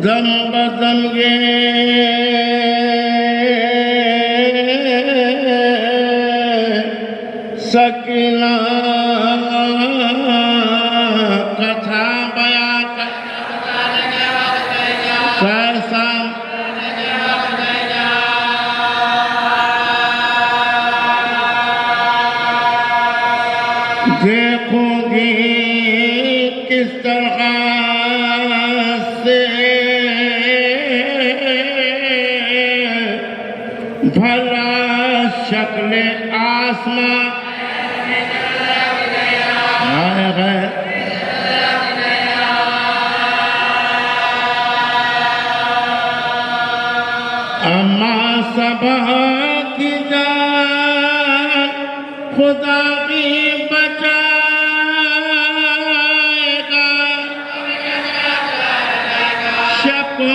دم بدم گے سکینہ کتھا بیان کیسا دیکھوں گی کس طرح سے بھلا شکل آسمان آئے گئے اما صبح کی جان خدا بھی بچائے گا شکل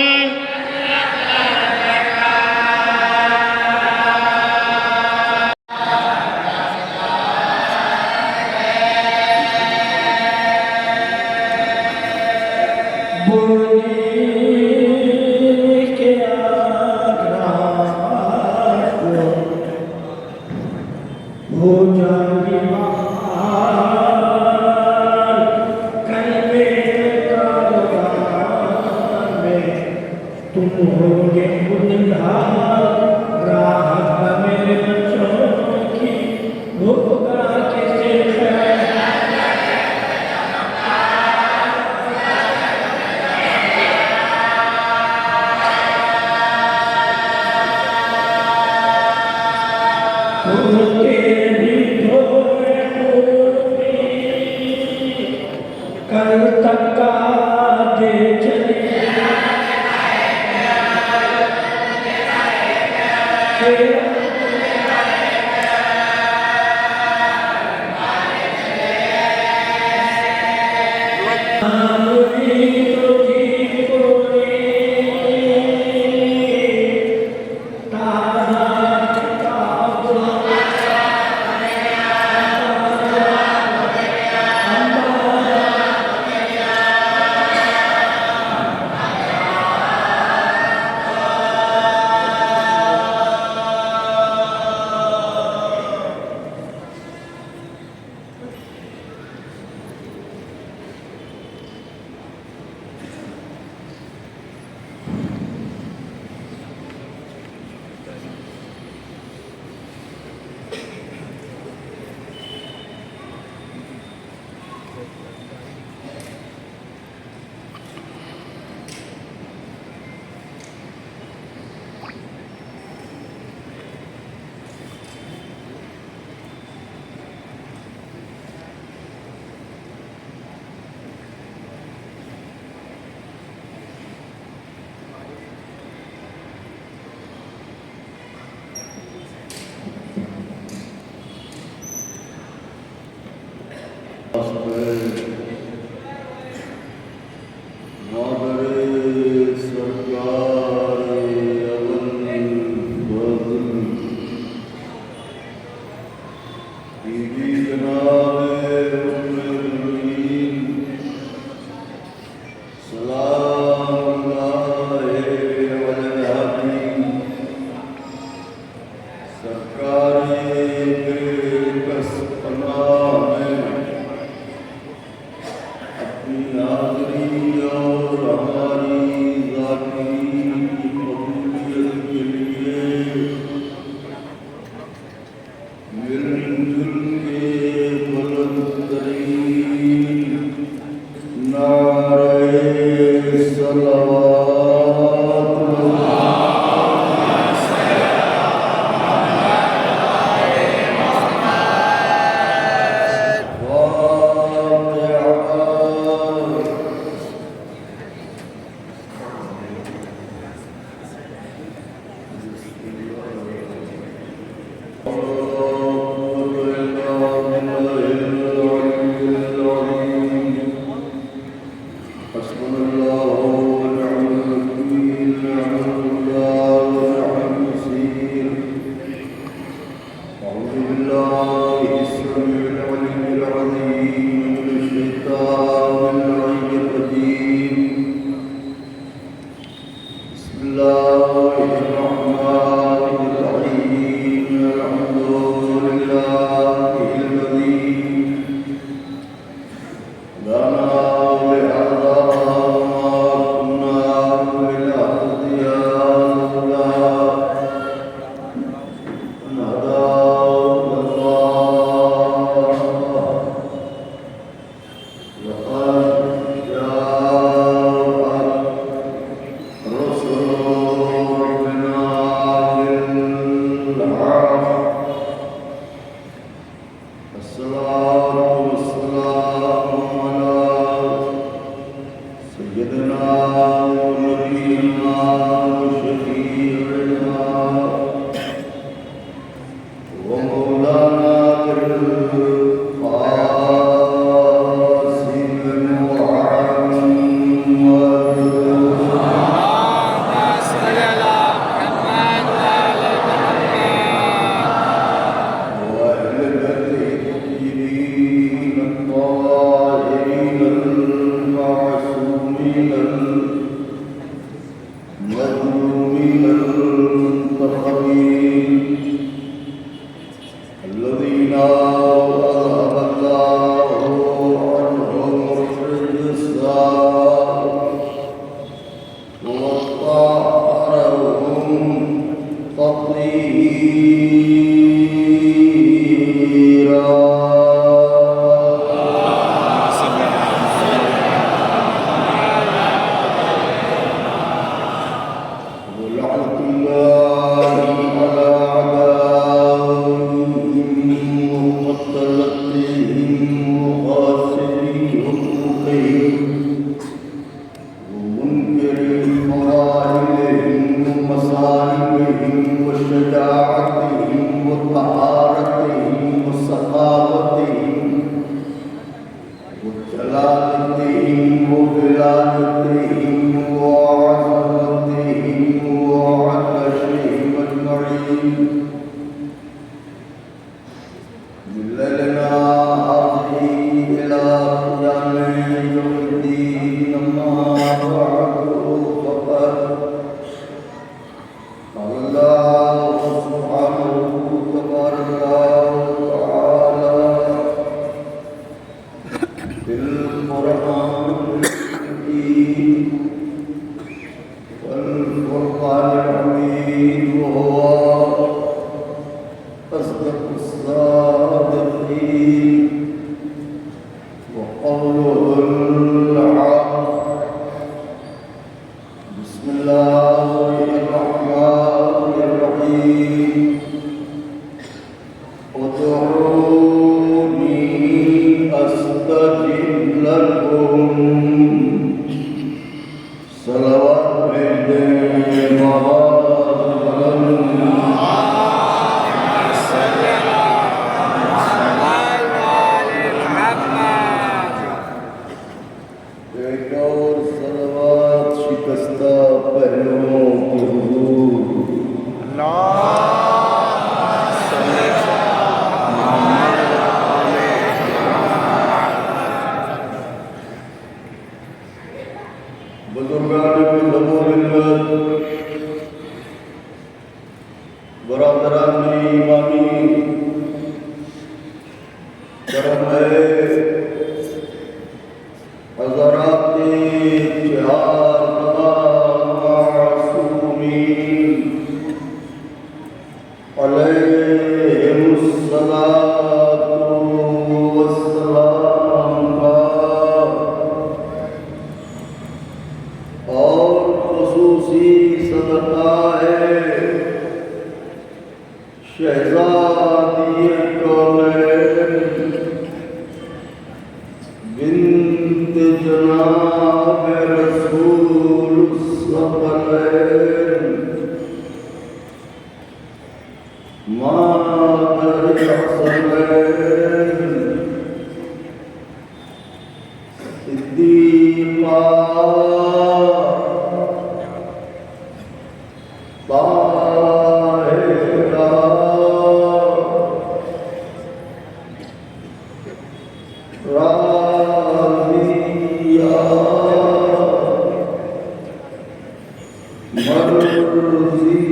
مرضی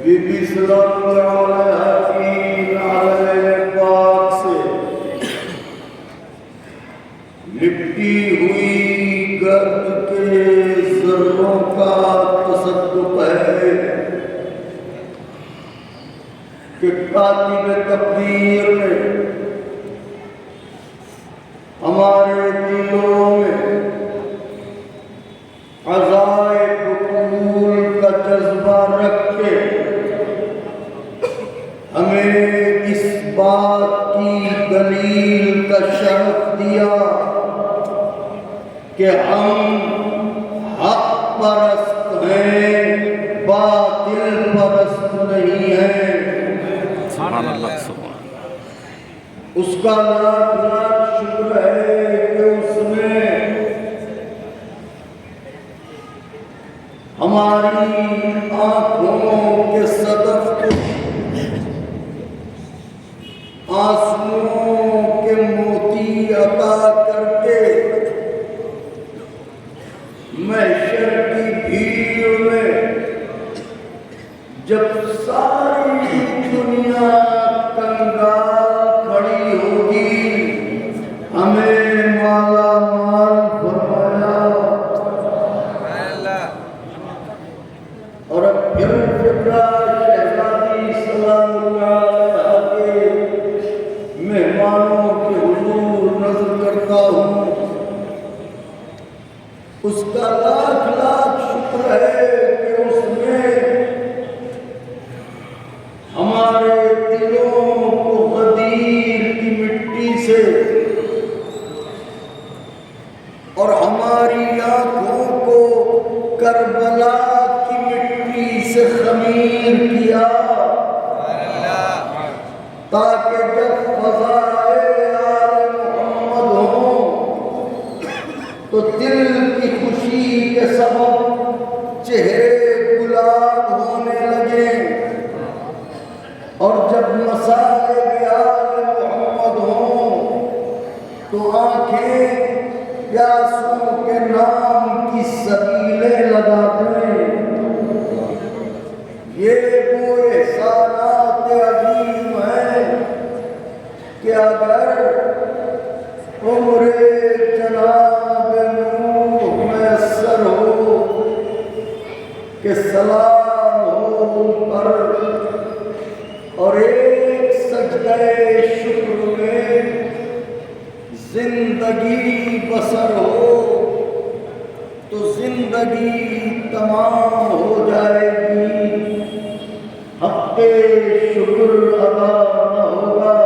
بی بی سلام علیہ کی نعرہ پاک سے لپٹی ہوئی گرد کے ذروں کا تصدق ہے کہ کاتب تقدیر نے ہمارے دلوں میں عزائے قبول کا جذبہ رکھ کے ہمیں اس بات کی دلیل کا شرف دیا کہ ہم حق پرست ہیں، باطل پرست نہیں ہیں۔ سبحان اللہ سبحان اس کا لاکھ لاکھ شکر ہے کہ اس نے ہماری آنکھوں کے صدف کو آنسوؤں کے موتی عطا کر کے محشر کی بھیڑ میں جب ساری دنیا کنگال کھڑی ہوگی ہمیں مالا مال فرمایا۔ اور اب پھر فکرہ شہزادی سلام اللہ علیہ کے مہمانوں کے حضور نظر کرتا ہوں، اس کا لاکھ لاکھ شکر ہے کہ اس نے ہمارے دلوں کو غدیر کی مٹی سے اور ہماری آنکھوں کو کربلا کی مٹی سے خمیر کیا، تاکہ جب فضائے آل محمد ہوں تو دل کی خوشی کے سبب چہرے گلاب ہونے لگیں، اور جب مسائل آل محمد ہوں تو آنکھیں پیاسوں کے نام کی سبیلیں لگا دیں۔ یہ وہ احسانات عظیم ہیں کہ اگر عمر جناب نوح میسر ہو کہ سلام ہو ان پر اور ایک سجدہ شکر میں زندگی بسر ہو تو زندگی تمام ہو جائے گی، حق شکر ادا نہ ہوگا۔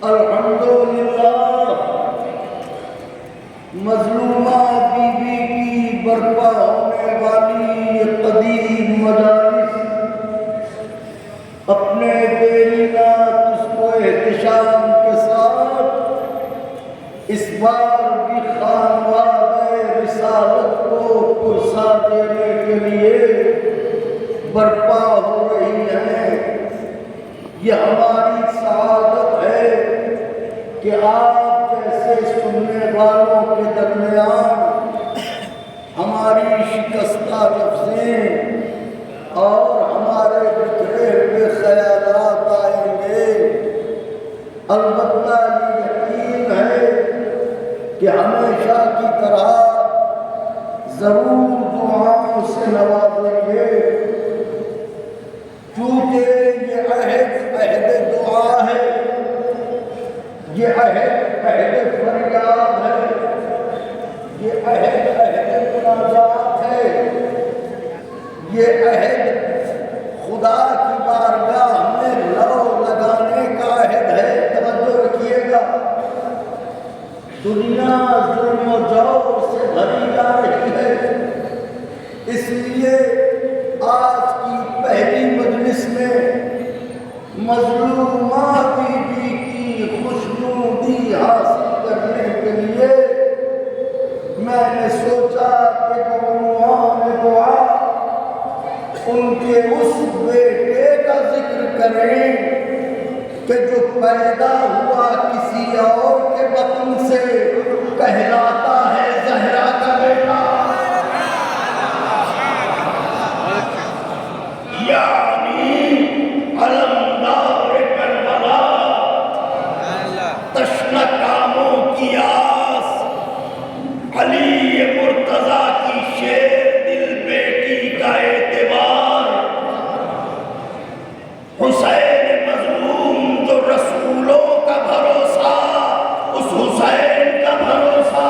الحمدللہ مظلومہ بی بی کی برپا ہونے والی یہ قدیم مجالس اپنے دیرینہ تسب و احتشام کے ساتھ اس بار بھی خانوادہ رسالت کو پرسا دینے کے لیے برپا ہو رہی ہیں۔ یہ ہماری سعادت ہے کہ آپ جیسے سننے والوں کے درمیان ہماری شکستہ لفظیں اور ہمارے بکھرے ہوئے خیالات آئیں گے۔ البتہ یہ یقین ہے کہ ہمیشہ کی طرح ضرور دعاؤں سے نوازیں گے، کیونکہ یہ عہد دعا ہے، یہ عہد فریاد ہے، یہ عہد مناجات ہے، یہ عہد خدا کی بارگاہ میں لو لگانے کا عہد ہے۔ توجہ رکھیے گا، دنیا ظلم و جور سے بھری جا رہی ہے، اس لیے آج کی پہلی مجلس میں مظلومہ بی بی کی خوشنودی حاصل کرنے کے لیے میں نے سوچا کہ عنوان دعا ان کے اس بیٹے کا ذکر کریں کہ جو پیدا ہوا کسی اور کے بطن سے کہلاتا ہے زہرا کا بیٹا. یعنی علمدار کربلا تشنہ کاموں کی آس علی مرتضیٰ کی شیر دل بیٹی کا اعتبار حسین مظلوم جو رسولوں کا بھروسہ اس حسین کا بھروسہ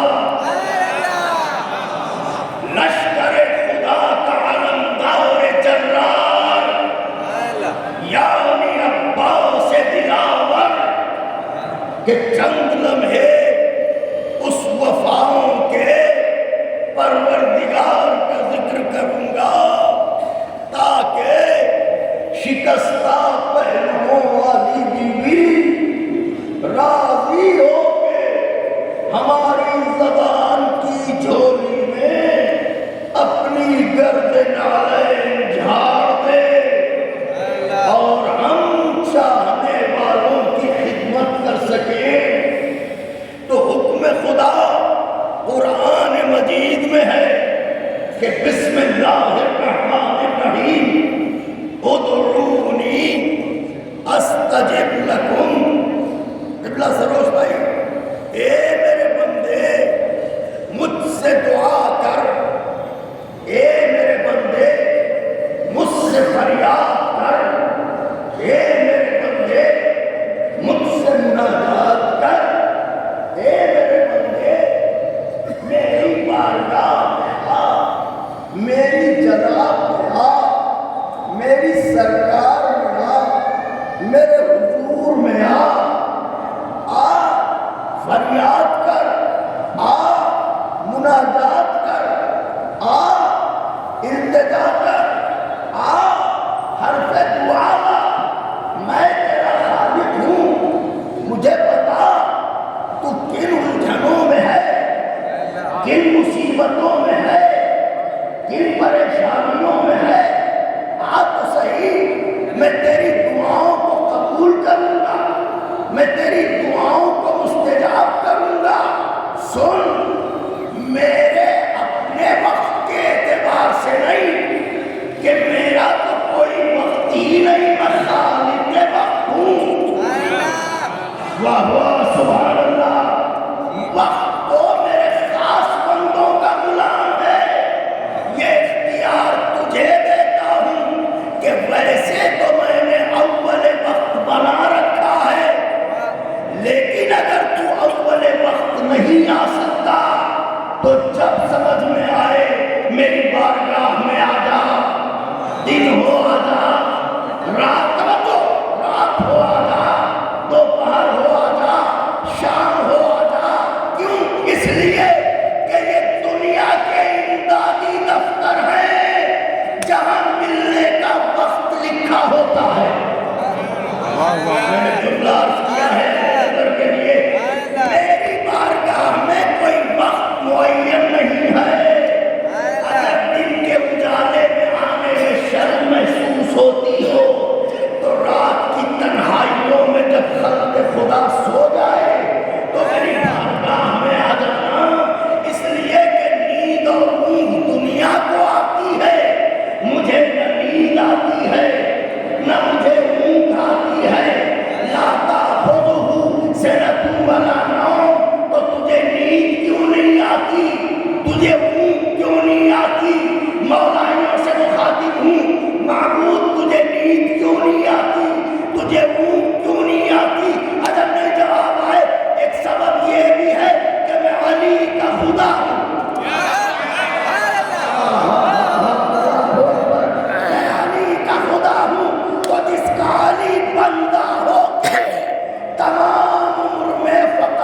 لشکر خدا کا علمدار جرار یعنی عباس دلاور کہ چند لمحے اس وفاؤں کے پروردگار کا ذکر کروں گا تاکہ شکستہ پہلوؤں والی بیوی راضی ہو کے ہماری زبان کی جھولی میں اپنی گرد نالین جھاڑ دے اور ہم چاہنے والوں کی خدمت کر سکیں. تو حکم خدا قرآن مجید میں ہے کہ بسم اللہ الرحمن الرحیم ادعونی استجب لکم. قبلہ سروش بھائی اے میرے بندے مجھ سے دعا کر، اے میرے بندے مجھ سے فریاد کر، اے میرے بندے مجھ سے مناجات کر، اے میرے بندے میری بارگاہ میں آ، میری جناب میں آ، میری سرکار میں آ، میرے حضور میں آ فریاد کر، آ مناجات کر، آ التجا کر، آ حرف دعا لا. میں تیرا خالق ہوں، مجھے بتا تو کن الجھنوں میں ہے، کن مصیبتوں میں ہے، کن پریشانیوں میں ہے. آ تو صحیح، میں تیری دعاؤں کو قبول کروں گا، میں تیری دعاؤں کو مستجاب کروں گا. سن، میرے اپنے وقت کے اعتبار سے نہیں کہ میرا تو کوئی وقت ہی نہیں، میں خالق وقت ہوں. واہ واہ سبحان اللہ. وقت تو میرے خاص بندوں کا غلام ہے. یہ اختیار تجھے دیتا ہوں کہ ویسے تو میں نے اول وقت بنا رکھا ہے، لیکن اگر تو اول وقت نہیں آ سکتا تو جب سمجھ میں آئے میری بارگاہ میں آ جا. دن ہو آ جا، رات ہو آ جا، دوپہر ہو آ جا، شام ہو آ جا. کیوں؟ اس لیے کہ یہ دنیا کے امدادی دفتر ہے جہاں ملنے کا وقت لکھا ہوتا ہے. میں نے جملہ عرض کیا ہے حضور کے لیے، میری بارگاہ میں کوئی وقت معین نہیں ہے. اگر دن کے اجالے میں آنے میں شرم محسوس ہوتی ہو تو رات کی تنہائیوں میں جب خلق خدا سو جائے تو میری بارگاہ میں آ جانا. اس لیے کہ نیند اور اونگ دنیا کو آتی ہے، مجھے نہ نیند آتی ہے نہ مجھے اونگ آتی ہے. لا تأخذہ سنۃ ولا نوم. تو تجھے نیند کیوں نہیں آتی، تجھے اونگ کیوں نہیں آتی؟ مولائیوں سے مخاطب ہوں، معبود تجھے نیند کیوں نہیں آتی، تجھے اونگ کیوں نہیں آتی؟ اگر نہیں جواب آئے ایک سبب یہ بھی ہے کہ میں علی کا خدا ہوں. میں علی کا خدا ہوں. تو جس کا علی بندہ ہو کے تمام عمر میں فقط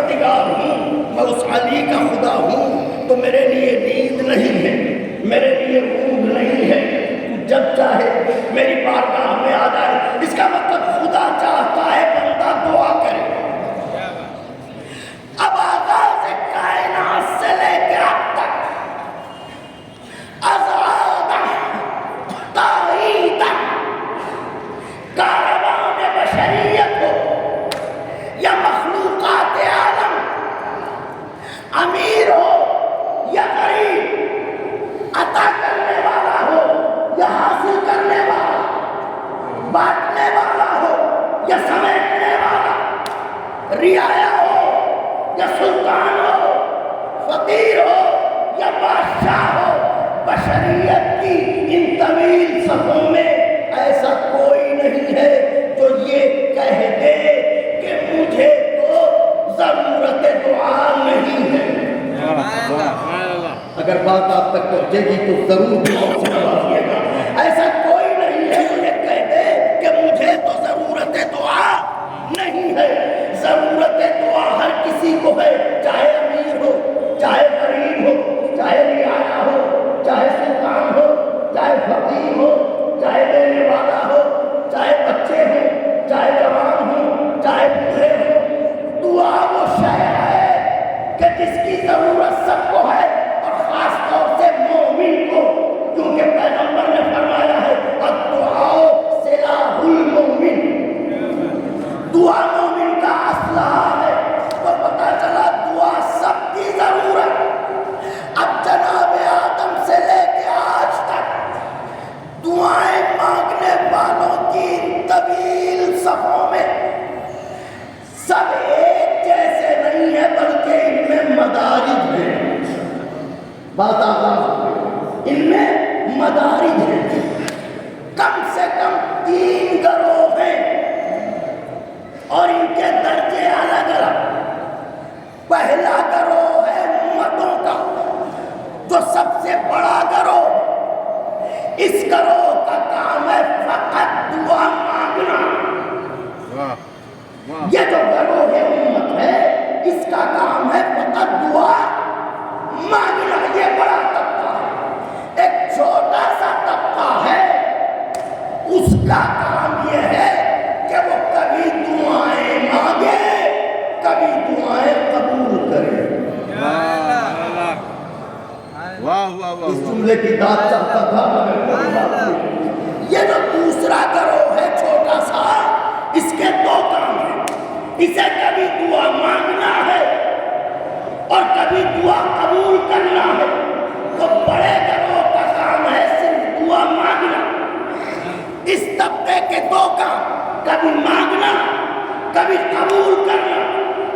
پروردگار ہوں، میں اس علی کا خدا ہوں، تو میرے لیے نیند نہیں ہے، میرے لیے اونگ نہیں ہے، تو جب چاہے میری بارگاہ میں آ جائے۔ اس کا مطلب خدا چاہتا ہے بندہ دعا کرے۔ اب آغاز کائنات سے لے کے اب تک ازادہ تاریخ کاروان بشریت ہو یا مخلوقات عالم، امیر ہو یا غریب، عطا کرنے والا ہو یا حاصل کرنے والا، بانٹنے والا ہو یا سمیٹنے والا، رعایا ہو یا سلطان ہو، فقیر ہو یا بادشاہ ہو، بشریت کی ان طویل صفوں میں ایسا کوئی نہیں ہے جو یہ کہہ دے کہ مجھے تو ضرورت دعا نہیں ہے۔ اگر بات آپ تک پہنچے گی تو ضرور دعا سے نوازیے گا۔ ایسا کوئی نہیں ہے جو یہ کہہ دے کہ مجھے تو ضرورت دعا نہیں ہے۔ ضرورت دعا ہر کسی کو ہے، چاہے امیر ہو، چاہے غریب ہو، چاہے رعایا ہو، چاہے سلطان ہو، چاہے فقیر ہو، چاہے دینے والا ہو، چاہے بچے ہوں، چاہے جوان ہوں، چاہے بوڑھے ہوں۔ دعا وہ شے ہے کہ جس کی ضرورت سب کو ہے، اور خاص طور سے مومن کو، کیونکہ پیغمبر نے فرمایا ہے الدعاء سلاح المومن، دعا مومن کا اسلحہ ہے۔ تو پتہ چلا دعا سب کی ضرورت۔ اب جناب آدم سے لے کے آج تک دعائیں مانگنے والوں کی طویل صفوں میں سب ایک جیسے نہیں ہے، بلکہ ان میں مدارج ہیں۔ بات آغاز، ان میں مدارج ہیں، کم سے کم 3 گروہ ہیں اور ان کے درجے الگ الگ۔ پہلا گروہ ہے امتوں کا، جو سب سے بڑا گروہ، اس گروہ کا کام ہے فقط دعا مانگنا۔ یہ جو گروہ امت ہے، اس کا کام ہے فقط دعا مانگنا۔ یہ بڑا طبقہ ہے۔ ایک چھوٹا سا طبقہ ہے، اس کا کام یہ ہے کہ وہ کبھی دعائیں مانگے، کبھی دعائیں قبول کرے۔ اس جملے کی داد چاہتا تھا مگر کوئی بات نہیں۔ یہ جو دوسرا گروہ ہے چھوٹا سا، اس کے 2 کام ہیں۔ اسے کبھی دعا مانگنا ہے اور کبھی دعا قبول کرنا ہے۔ تو بڑے گروہ کا کام ہے صرف دعا مانگنا۔ اس طبقے کے 2 کام، کبھی مانگنا، کبھی قبول کرنا۔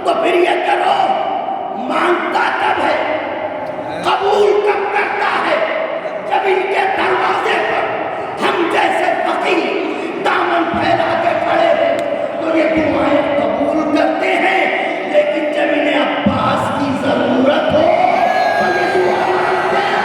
تو پھر یہ گروہ مانگتا کب ہے، قبول کب کرتا ہے؟ جب ان کے دروازے پر ہم جیسے فقیر دامن پھیلا کے کھڑے ہیں تو یہ دعائیں قبول کرتے ہیں، لیکن جب انہیں عباس کی ضرورت ہو تو یہ دعا مانگتے ہیں۔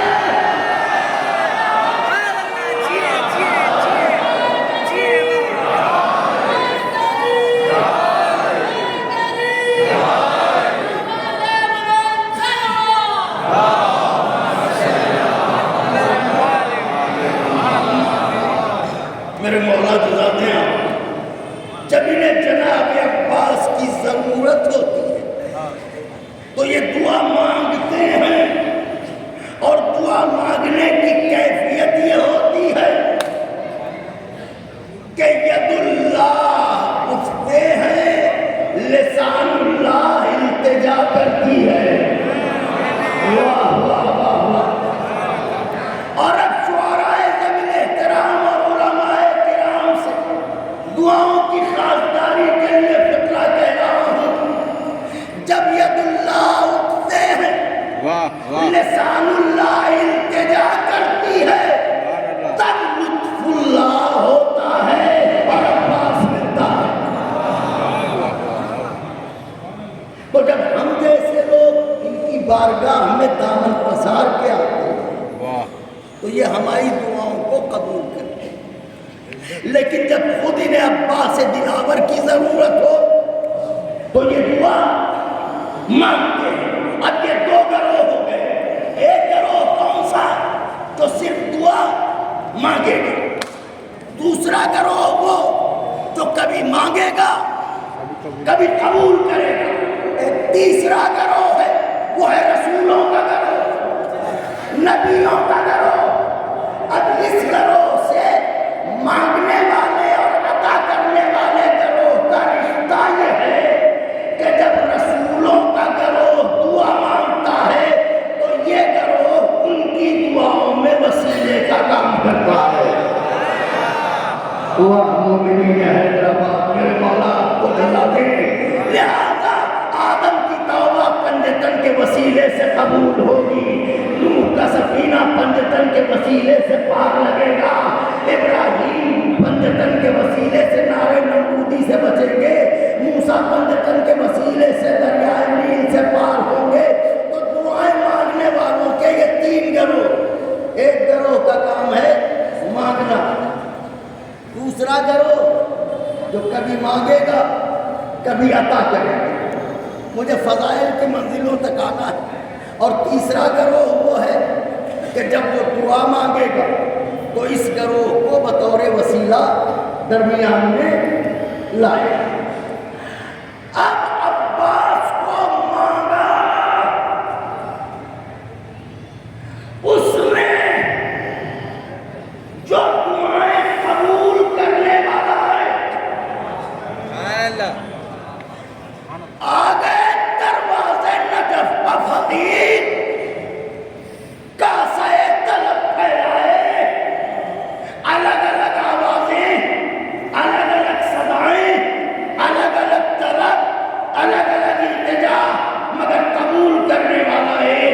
میرے مولا جزاتے ہیں، جب انہیں جناب عباس کی ضرورت ہوتی ہے تو یہ دعا مانگتے ہیں، اور دعا مانگنے کی کیفیت یہ ہوتی ہے کہ ید اللہ اٹھتے ہیں، لسان اللہ التجا کرتی ہے۔ واہ واہ واہ واہ۔ اور اب شعراء ذوی احترام اور علماء کرام سے دعاؤں کی خاصداری کے لیے فقرہ کہہ رہا ہوں۔ جب ید اللہ اٹھتے ہیں، لسان اللہ التجا کرتی ہے، تب لطف اللہ ہوتا ہے اور عباس ملتا ہے۔ تو جب ہم جیسے لوگ ان کی بارگاہ میں دامن پسار کے آتے ہیں تو یہ ہماری دعاؤں کو قبول کرتے ہیں، لیکن جب خود انہیں عباس دلاور کی ضرورت ہو تو یہ دعا مانگتے ہیں۔ اب یہ دو گروہ ہو گئے، ایک گروہ کون سا جو صرف دعا مانگے گا، دوسرا گروہ وہ جو کبھی مانگے گا کبھی قبول کرے گا، ایک تیسرا گروہ ہے وہ ہے رسولوں کا گروہ، نبیوں کا گروہ۔ اب اس گروہ سے مانگنے والے اور عطا کرنے والے گروہ کا رشتہ یہ ہے کہ جب رسولوں کا گروہ دعا مانگتا ہے تو یہ گروہ ان کی دعاؤں میں وسیلے کا کام کرتا ہے۔ دعا مومنین حیدرآباد میرے مولا آپ کو جزا دے۔ لہذا آدم کی توبہ پنجتن کے وسیلے سے قبول ہوگی، نوح کا سفینہ پنجتن کے وسیلے سے پار لگے گا، ابراہیم پنجتن کے وسیلے سے نارے نمرودی سے بچیں گے، موسیٰ پنجتن کے وسیلے سے دریائے نیل سے پار ہوں گے۔ تو دعائیں مانگنے والوں کے یہ تین گروہ، ایک گروہ کا کام ہے مانگنا، دوسرا گروہ جو کبھی مانگے گا کبھی عطا کرے گا، مجھے فضائل کی منزلوں تک آنا ہے، اور تیسرا گروہ وہ ہے کہ جب وہ دعا مانگے گا تو اس گروہ کو بطور وسیلہ درمیان میں لائے۔ اب عباس کو مانگا، اس نے جو دعائیں قبول کرنے والا ہے آ گئے دروازے نجف کا فقیر، کاسے طلب پھیلائے، الگ الگ آوازیں، الگ الگ صدائیں، الگ الگ طلب، الگ الگ التجا، مگر قبول کرنے والا ہے۔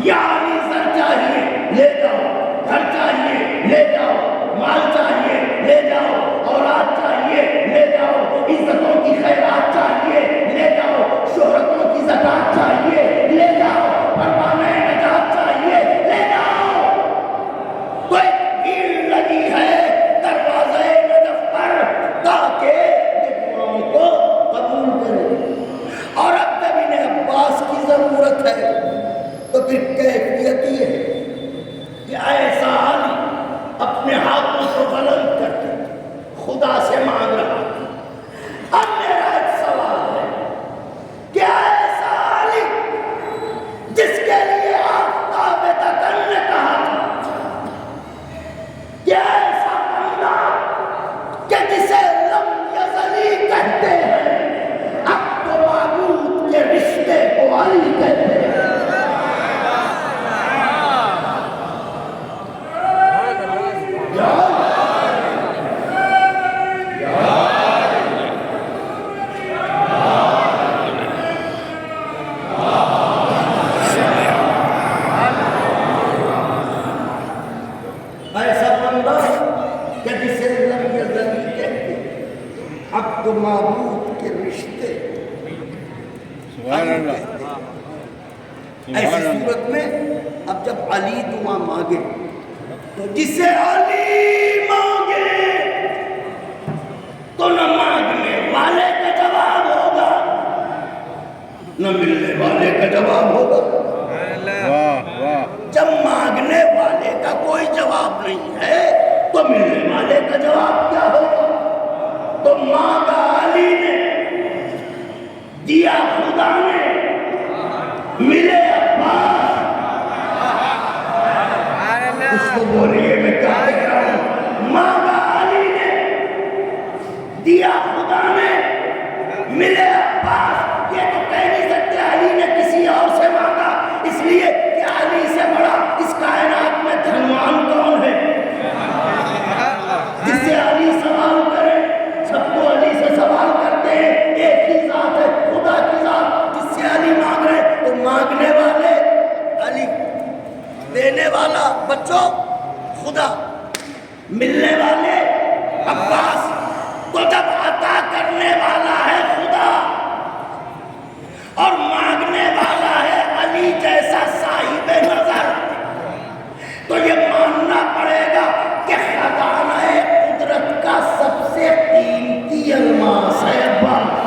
یعنی سر چاہیے لے جاؤ، گھر چاہیے لے جاؤ، مال چاہیے لے جاؤ، اولاد چاہیے لے جاؤ، عزتوں کی خیرات چاہیے لے جاؤ، شہرتوں کی زکات چاہیے لے جاؤ، پروانہ نجات چاہیے لے جاؤ۔ تو ایک بھیڑ لگی ہے دروازہ نجف پر تاکہ یہ دعاؤں کو قبول کرے، اور اب جب انہیں عباس کی ضرورت ہے تو پھر کیفیت یہ ہے کہ ایسا علی اپنے ہاتھوں کو بلند کر کے خدا سے مانگ رہا ہے۔ اب میرا ایک سوال ہے، کیا ایسا علی جس کے لیے آفتاب دکن نے کہا تھا، کیا ایسا بندہ کہ جسے لم یزلی کہتے ہیں، اب تو معبود کے رشتے کو علی کہتے ہیں؟ ایسا بندہ کہ جسے لم یزلی کہتے ہیں، اب تو معبود کے رشتے علی کہتے ہیں۔ ایسی صورت میں اب جب علی دعا مانگے تو جسے علی مانگے تو نہ مانگنے والے کا جواب ہوگا نہ ملنے والے کا جواب ہوگا۔ جب مانگنے والے کا کوئی جواب نہیں ہے تو ملنے والے کا جواب کیا ہوگا؟ تو مانگا علی نے، دیا خدا نے، ملے عباس۔ اس کو بولیے میں کیا کہہ رہا ہوں، مانگا علی نے، دیا خدا نے، ملے عباس۔ یہ تو کہہ نہیں سکتے علی نے کسی اور سے مانگا، اس لیے کہ علی سے بڑا اس کائنات میں دھنوان کون ہے؟ جس سے علی سوال کرے، سب کو علی سے سوال کرتے ہیں، ایک ہی ذات ہے، خدا کی ذات، جس سے علی مانگ رہے تو مانگنے والے علی، دینے والا بچوں خدا، ملنے والے عباس۔ تو جب عطا کرنے والا ہے خدا اور مانگنے والا ہے علی جیسا صاحب نظر، تو یہ ماننا پڑے گا کہ خزانہ قدرت کا سب سے قیمتی الماس ہے عباس۔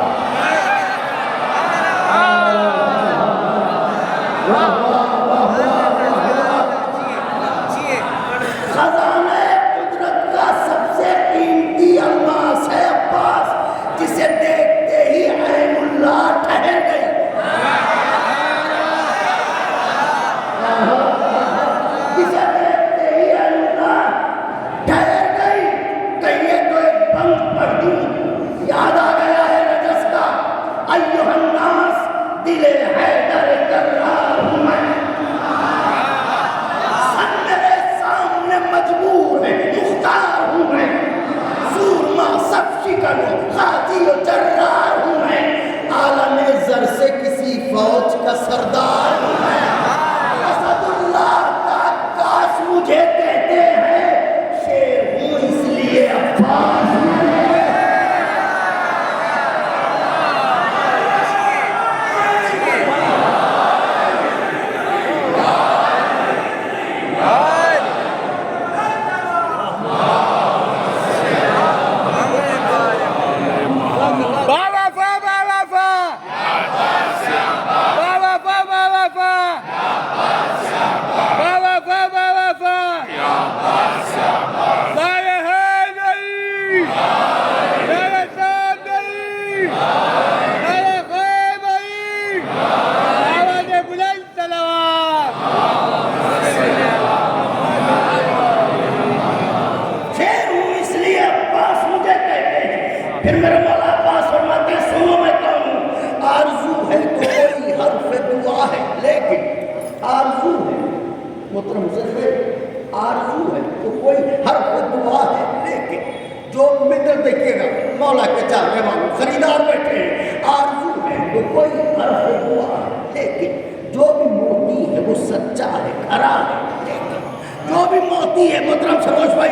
موتی ہے محترم سروش بھائی،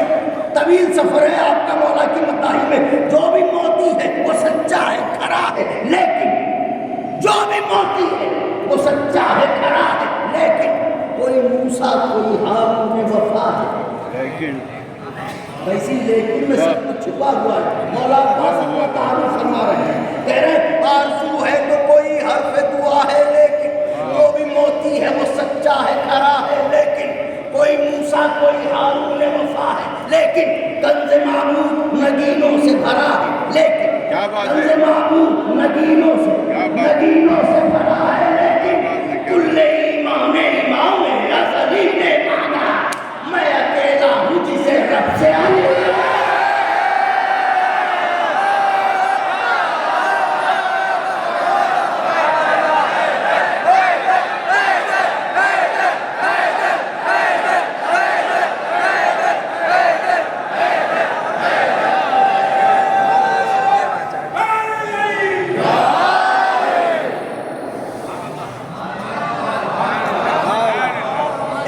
طویل سفر ہے آپ کا مولا کی مداحی میں، جو بھی موتی ہے وہ سچا ہے، کھرا ہے، لیکن جو بھی موتی ہے وہ سچا ہے، کھرا ہے، لیکن کوئی موسیٰ کوئی ہارون وفا ہے، لیکن ویسی لیکن میں سب کچھ چھپا ہوا ہے۔ مولا عباس اپنا تعارف فرما رہے ہیں، کہہ رہے ہیں آرزو ہے تو کوئی حرف دعا ہے، لیکن جو بھی موتی ہے وہ سچا ہے، کھرا ہے، لیکن کوئی موسیٰ کوئی ہارون وفا ہے، لیکن کنز معبود نگینوں سے بھرا ہے، لیکن کنز معبود نگینوں سے بھرا ہے، لیکن کل ایمان امام ازلی نے مانگا، میں اکیلا ہوں جسے رب سے آنے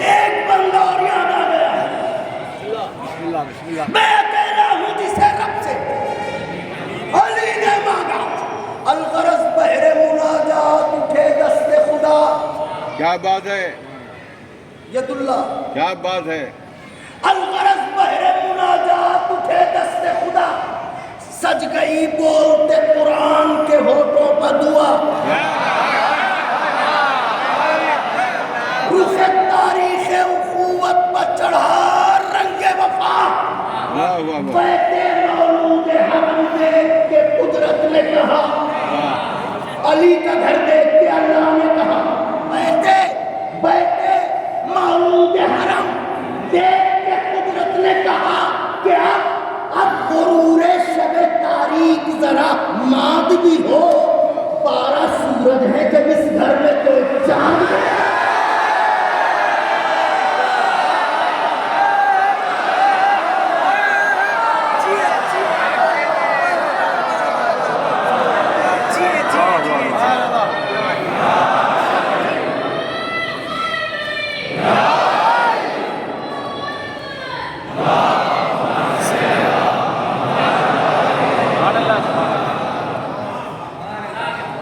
ایک بندہ اور یاد آ گیا ہے، میں اکیلا ہوں جسے رب سے علی نے مانگا، الغرض بحر مناجات اٹھے دست خدا، کیا بات ہے، ید اللہ، کیا بات ہے، الغرض بحر مناجات اٹھے دست خدا، سج گئی بولتے قرآن کے ہونٹوں پر دعا، رخ تاریخ اخوت پر چڑھا رنگ وفا، واہ واہ واہ، بیتے مولود حرم دیکھ کے قدرت نے کہا، علی کا گھر دیکھ کے اللہ نے کہا، بیتے مولود حرم دیکھ کے قدرت نے کہا کہ اب غرور شب تاریک ذرا ماد بھی ہو، 12 سورج ہے جب اس گھر میں تو ایک چاند ہے۔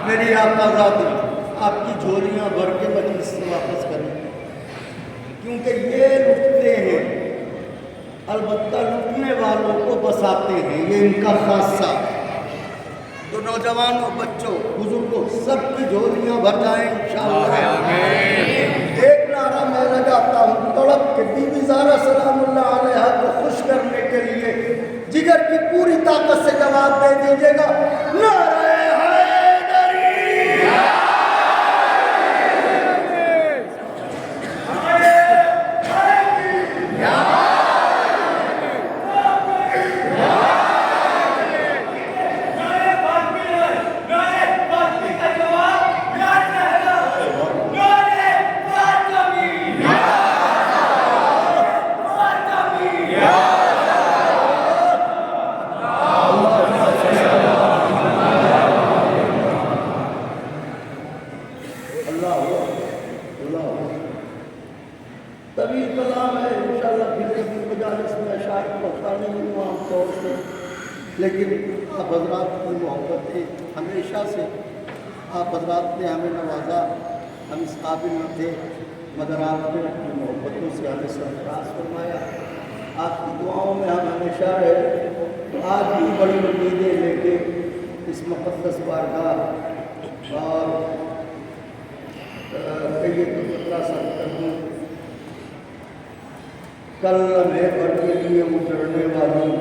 میری آقا ذاتی آپ کی جھولیاں بھر کے مجلس سے واپس کریں، کیونکہ یہ لٹتے ہیں، البتہ لٹنے والوں کو بساتے ہیں، یہ ان کا خاصہ ہے۔ تو نوجوانوں، بچوں، بزرگوں، سب کی جھولیاں بھر جائیں انشاءاللہ۔ ایک نعرہ میں لگاتا ہوں تڑپ کے، بی بی زہرا سلام اللہ علیہا کو خوش کرنے کے لیے جگر کی پوری طاقت سے جواب دے دیجیے گا، نعرہ طویل کلام ہے، انشاءاللہ پھر کبھی مجالس میں اشعار پڑھانے ہوں عام طور سے، لیکن آپ حضرات کی محبت ہے، ہمیشہ سے آپ حضرات نے ہمیں نوازا، ہم اس قابل نہ تھے، مگر آپ نے اپنی محبتوں سے ہمیں سرفراز فرمایا، آپ کی دعاؤں میں ہم ہمیشہ رہے۔ آج بھی بڑی امیدیں لے کے اس مقدس بارگاہ اور کہیے تو خطرہ سر کر دوں، کل لمحے پر کے لیے اترنے والی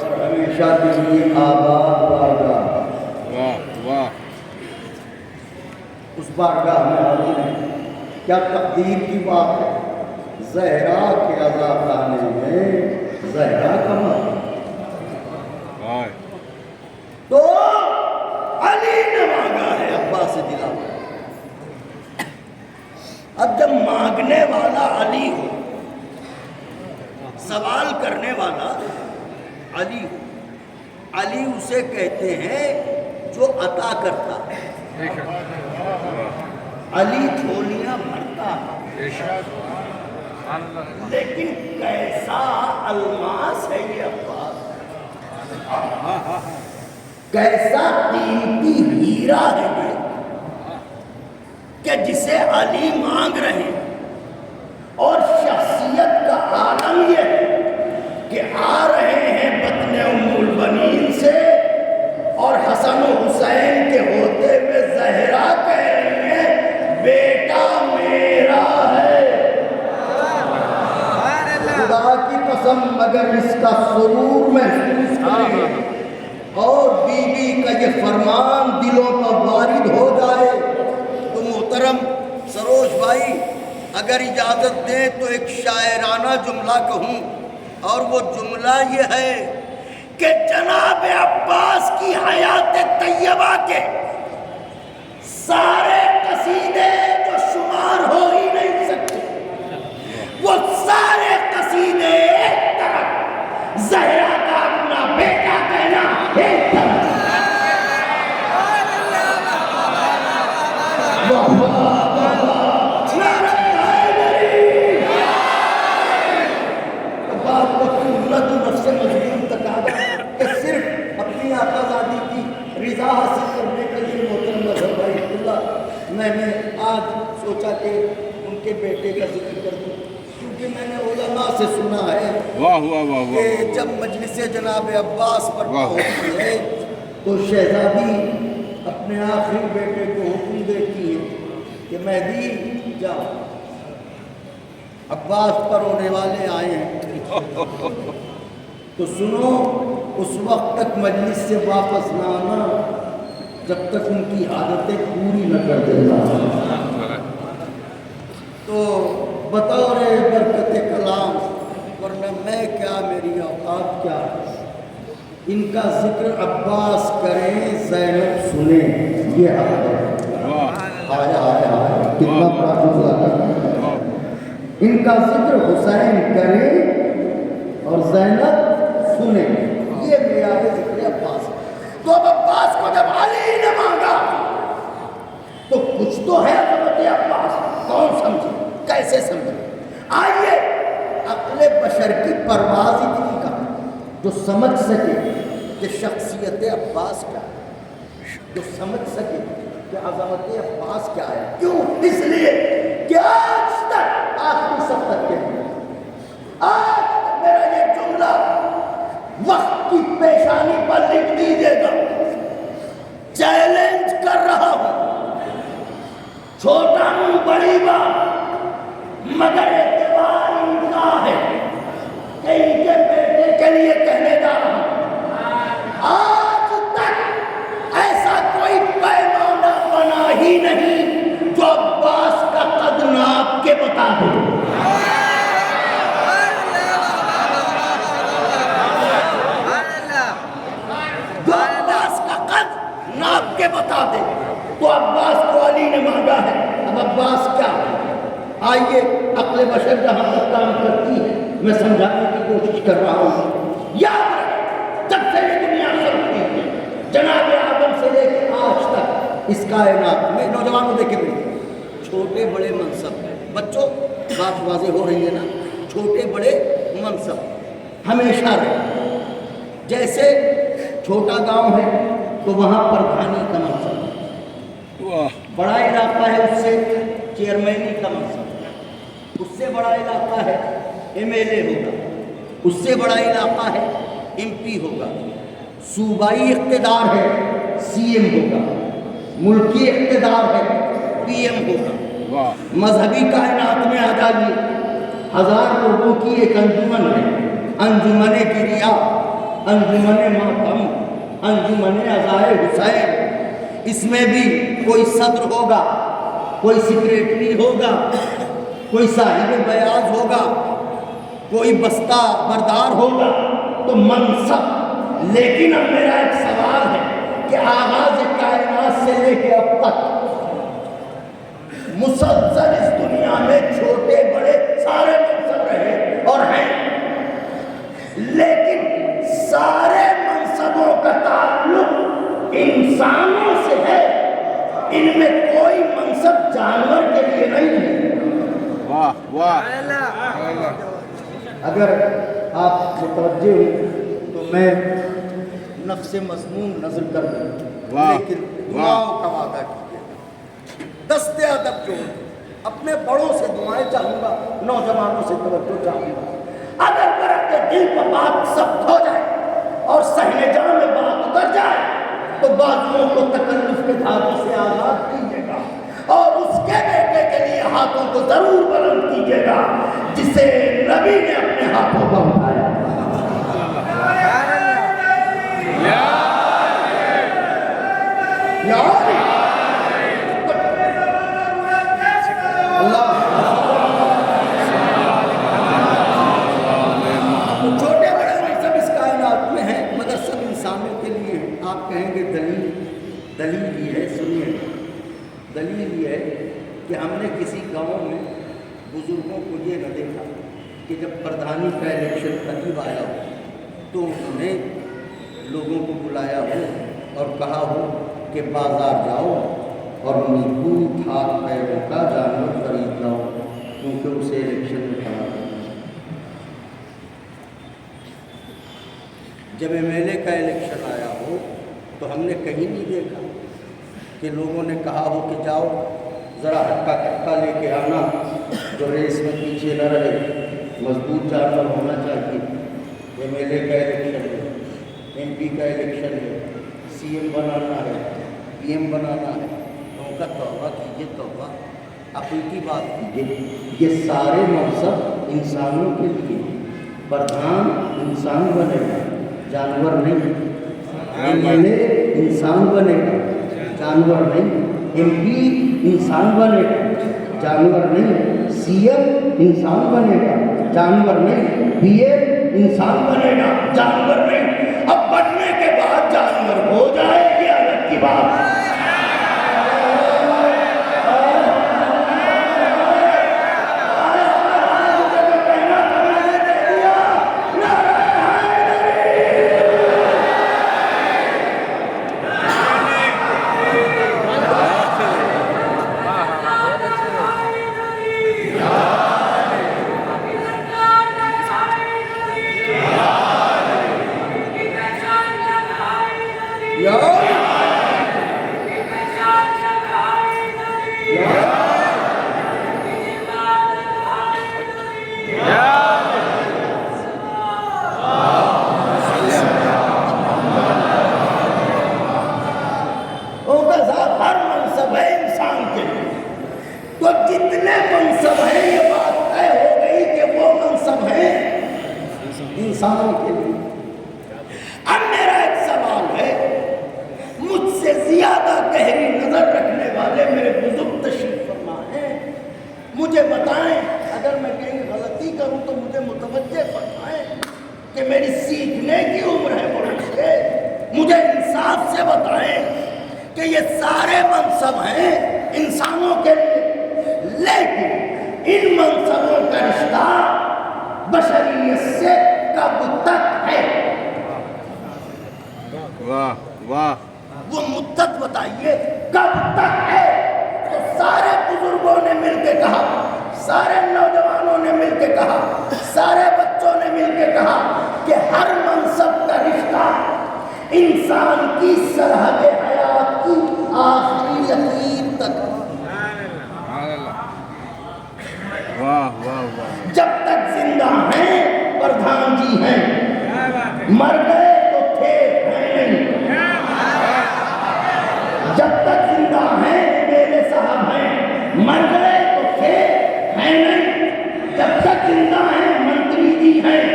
اور ہمیشہ کے لیے آباد بارگاہ، واہ واہ، اس بارگاہ میں حاضر ہیں۔ کیا تقدیر کی بات ہے، زہرا کے عزا خانے میں زہرا کا ماں، تو علی نے مانگا ہے عباس دلاور۔ اب جب مانگنے والا علی ہو، سوال کرنے والا علی ہو، علی اسے کہتے ہیں جو عطا کرتا ہے، علی جھولیاں بھرتا ہے، لیکن کیسا الماس ہے یہ عباس، کیسا قیمتی ہیرا ہے یہ کہ جسے علی مانگ رہے ہیں۔ اور شخصیت کا عالم یہ ہے کہ آ رہے ہیں بطن ام البنین سے، اور حسن و حسین کے ہوتے ہوئے زہرا کہہ رہی ہیں بیٹا میرا ہے۔ خدا کی قسم اگر اس کا سرور محسوس کریں اور بی بی کا یہ فرمان دلوں پر وارد ہو جائے تو محترم سروش بھائی اگر اجازت دیں تو ایک شاعرانہ جملہ کہوں، اور وہ جملہ یہ ہے کہ جناب عباس کی حیات طیبہ کے سارے قصیدے جو شمار ہو ہی نہیں سکتے، وہ سارے قصیدے ایک طرف، زہرا کا اپنا بیٹا کہنا ایک طرف۔ کہ صرف اپنی آقازادی کی رضا حاصل کرنے کے لیے محترم مظہر بھائی اللہ میں نے آج سوچا کہ ان کے بیٹے کا ذکر کر دوں، کیونکہ میں نے علماء سے سنا ہے کہ جب مجلس جناب عباس برپا ہوتی ہے تو شہزادی اپنے آخری بیٹے کو حکم دیتی ہے کہ مہدی جاؤ، عباس پر ہونے والے آئے ہیں، تو سنو اس وقت تک مجلس سے واپس نہ آنا جب تک ان کی عادتیں پوری نہ کر دینا۔ تو بطور برکت کلام، ورنہ میں کیا میری اوقات کیا، ان کا ذکر عباس کریں زینب سنیں، یہ حق ہے۔ آیا آیا آیا کتنا بڑا جملہ ہے۔ ان کا ذکر حسین کریں اور زینب سنیں، یہ معیار ذکر عباس۔ تو اب عباس کو جب علی نے مانگا تو کچھ تو ہے عظمت عباس، کون سمجھے، کیسے سمجھے؟ آئیے عقل بشر کی پرواز اتنی کا جو سمجھ سکے کہ شخصیت عباس کیا ہے، جو سمجھ سکے کہ عظمت عباس کیا ہے۔ کیوں؟ اس لیے کہ آج تک آخری سب تک کے آج میرا یہ جملہ وقت کی پیشانی پر لکھ دیجیے گا، چیلنج کر رہا ہوں، چھوٹا ہوں بڑی بات، مگر اعتبار ان کا ہے کہ ان کے بیٹے کے لیے کہنے جا رہا ہوں، آج تک ایسا کوئی پیمانہ بنا ہی نہیں جو عباس کا قد ناپ کے بتا دے۔ ناپ کے بتا دے تو عباس کو علی نے مانگا ہے۔ اب عباس کیا ہے؟ آئیے عقل بشر جہاں تک کام کرتی ہے میں سمجھانے کی کوشش کر رہا ہوں۔ یاد رکھ، جب سے یہ دنیا سمجھتی ہے جناب آدم سے لے کے آج تک اس کائنات میں، نوجوانوں دیکھے بیٹھے چھوٹے بڑے منصب، بچوں بات واضح ہو رہی ہے نا، چھوٹے بڑے منصب ہمیشہ رہے۔ جیسے چھوٹا گاؤں ہے تو وہاں پردھانی کا منصب، بڑا علاقہ ہے اس سے چیئرمینی کا منصب، اس سے بڑا علاقہ ہے ایم ایل اے ہوگا، اس سے بڑا علاقہ ہے ایم پی ہوگا، صوبائی اقتدار ہے سی ایم ہوگا، ملکی اقتدار ہے پی ایم ہوگا۔ مذہبی کائنات میں آ جائیے، 1000 لوگوں کی ایک انجمن ہے، انجمن گریا، انجمن ماتم، انجمن عزائے حسین، اس میں بھی کوئی صدر ہوگا، کوئی سیکریٹری ہوگا، کوئی صاحب بیاض ہوگا، کوئی بستہ بردار ہوگا، تو منصب۔ لیکن اب میرا ایک سوال ہے کہ آغاز کائنات سے لے کے اب تک مسلسل اس دنیا میں چھوٹے بڑے سارے منصب رہے اور ہیں، لیکن سارے منصبوں کا تعلق انسانوں سے ہے، ان میں کوئی منصب جانور کے لیے نہیں ہے۔ واہ واہ اگر آپ متوجہ ہوئے تو میں نفس مضمون نظر کر دوں، واہ، لیکن واہ۔ دعاؤں کا وعدہ کیجیے، دست ادب جو اپنے بڑوں سے دعائیں چاہوں گا، نوجوانوں سے توجہ چاہوں گا۔ اگر برق دل پر بات ثبت ہو جائے اور صحن جان میں بات اتر جائے تو بازوؤں کو تکلف کے دھاگوں سے آزاد کیجیے گا اور اس کے بیٹے کے لیے ہاتھوں کو ضرور بلند کیجیے گا جسے نبی نے اپنے ہاتھوں پر اٹھایا۔ چھوٹے بڑے سب اس کائنات میں ہیں مگر سب انسانوں کے لیے آپ کہیں گے دلیل یہ ہے، سنیے، دلیل یہ ہے کہ ہم نے کسی گاؤں میں بزرگوں کو یہ نہ دیکھا کہ جب پردھانی کا الیکشن قریب آیا ہو تو انہوں نے لوگوں کو بلایا ہو اور کہا ہو کہ بازار جاؤ اور مضبوط ہاتھ پیروں کا جانور خرید لاؤ کیونکہ اسے الیکشن میں کھڑا کرنا ہے۔ جب ایم ایل اے کا الیکشن آیا ہو تو ہم نے کہیں نہیں دیکھا کہ لوگوں نے کہا ہو کہ جاؤ ذرا ہٹا کٹا لے کے آنا جو ریس میں پیچھے نہ رہے، مضبوط جانور ہونا چاہیے۔ ایم ایل اے کا الیکشن ہے، ایم پی کا الیکشن ہے، سی ایم بنانا ہے، پی ایم بنانا ہے، ان کا توبہ کیجیے، توبہ عقل کی بات کیجیے۔ یہ سارے منصب انسانوں کے لیے، پردھان انسان بنے گا جانور نہیں، ایم ایل اے انسان بنے گا جانور نہیں، ایم پی انسان بنے گا جانور نہیں، سی ایم انسان بنے گا جانور نہیں، پی ایم انسان بنے گا جانور نہیں۔ اب بننے کے بعد جانور ہو جائے یہ الگ کی بات ہے۔ ہر منصب ہے انسان کے لیے، تو جتنے منصب ہیں یہ بات طے ہو گئی کہ وہ منصب ہیں انسان کے لیے۔ اب میرا ایک سوال ہے، مجھ سے زیادہ گہری نظر رکھنے والے میرے بزرگ تشریف فرما ہیں، مجھے بتائیں اگر میں کہیں غلطی کروں تو مجھے متوجہ فرمائیں کہ میری سیکھنے کی عمر ہے بڑوں سے، مجھے انصاف سے بتائیں کہ یہ سارے منصب ہیں انسانوں کے لیے، لیکن ان منصبوں کا رشتہ بشریت سے کب تک ہے؟ واہ واہ، وہ مدت بتائیے کب تک ہے؟ تو سارے بزرگوں نے مل کے کہا، سارے نوجوانوں نے مل کے کہا، سارے بچوں نے مل کے کہا کہ ہر منصب کا رشتہ انسان کی سرحد حیات کی آخری یقین تک، واہ واہ واہ، جب تک زندہ ہیں پردھان جی ہیں، مر گئے تو تھے ہیں نہیں، جب تک زندہ ہیں میرے صاحب ہیں، مر گئے تو تھے ہیں نہیں، جب تک زندہ ہیں منتری جی ہیں،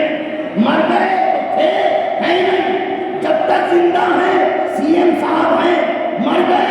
مر گئے تو تھے ہیں نہیں، جب تک زندہ ہیں سی ایم صاحب ہیں، مر گئے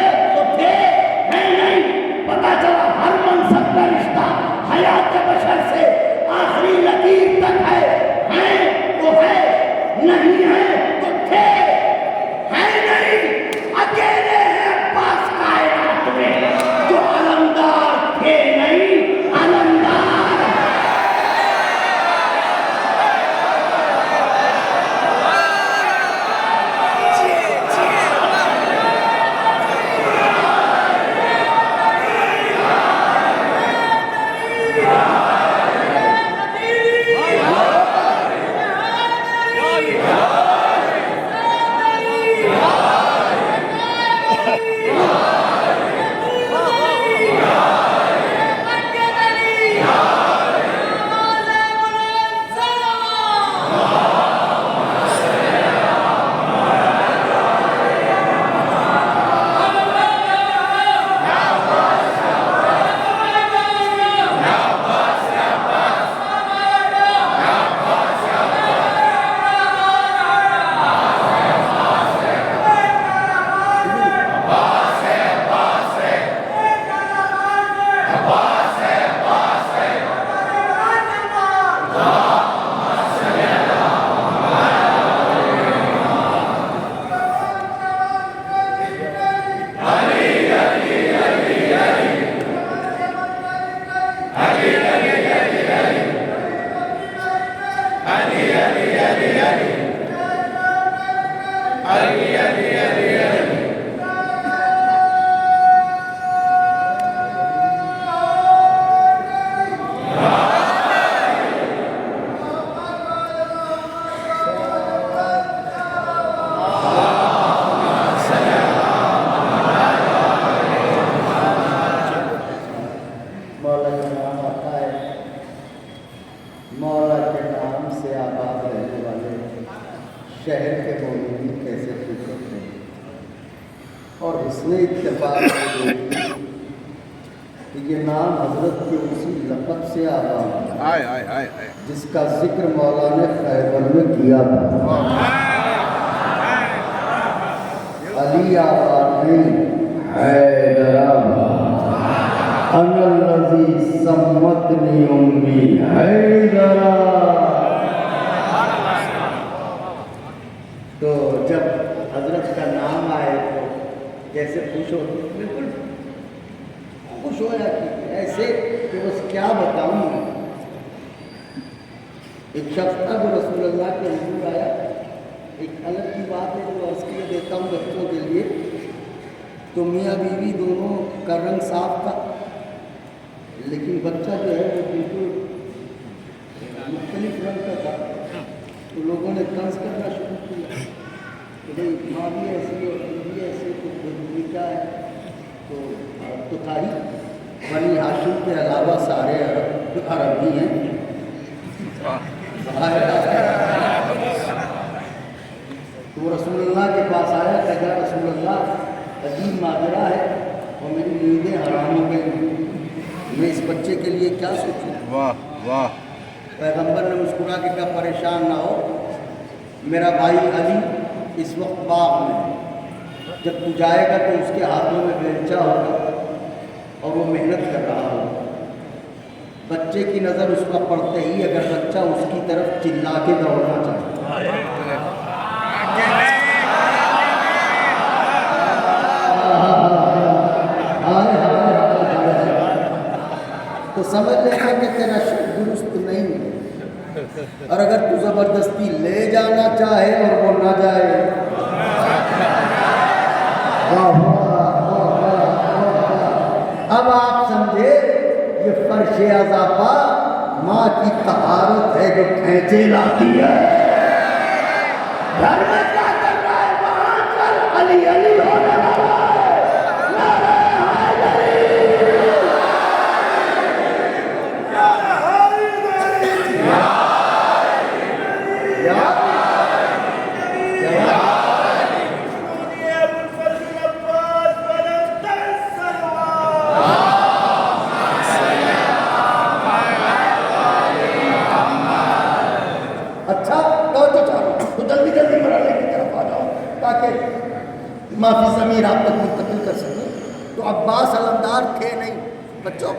اتفاق ہے کہ یہ نام حضرت کے اسی لقب سے آتا ہے آئے آئے آئے آئے جس کا ذکر مولا نے خیبر میں کیا تھا. علی آباد نہیں حیدرآباد، انا الذی سمتنی امی حیدرآباد. تو جب حضرت کا نام آئے تو جیسے خوش ہو، بالکل خوش ہو جاتی ہے ایسے کہ بس کیا بتاؤں میں. ایک شخص تھا جو رسول اللہ کے حضور آیا. ایک الگ کی بات ہے جو عرض کیے دیتا ہوں بچوں کے لیے. تو میاں بیوی دونوں کا رنگ صاف تھا، لیکن بچہ جو ہے وہ بالکل مختلف رنگ کا تھا. تو لوگوں نے طنز کرنا شروع کیا کہ بھائی ماں بھی ایسی ہے اور بھی ایسی، تو کوئی کیا ہے. تو تھا ہی بنی ہاشم کے علاوہ سارے عربی ہیں. تو رسول اللہ کے پاس آیا کہ یا رسول اللہ عجیب ماجرا ہے اور میری نیندیں حرام ہو گئی، میں اس بچے کے لیے کیا سوچوں. واہ واہ پیغمبر نے مسکرا کے کہا پریشان نہ ہو، میرا بھائی علی اس وقت باغ میں ہے. جب تو جائے گا تو اس کے ہاتھوں میں بیلچا ہوگا اور وہ محنت کر رہا ہوگا. بچے کی نظر اس پر پڑتے ہی اگر بچہ اس کی طرف چلا کے دوڑنا چاہے تو سمجھ لینا کہ تیرا شک درست نہیں ہے. اور اگر تو زبردستی لے جانا چاہے اور وہ نہ جائے، اب آپ سمجھے یہ فرش اضافہ ماں کی طہارت ہے جو کھینچے لاتی ہے. گھر میں کیا کر رہا ہے وہاں چل، علی علی ہونے والا ہے. معافی ضمیر آپ تک منتقل کر سکیں. تو عباس علمدار تھے نہیں بچوں،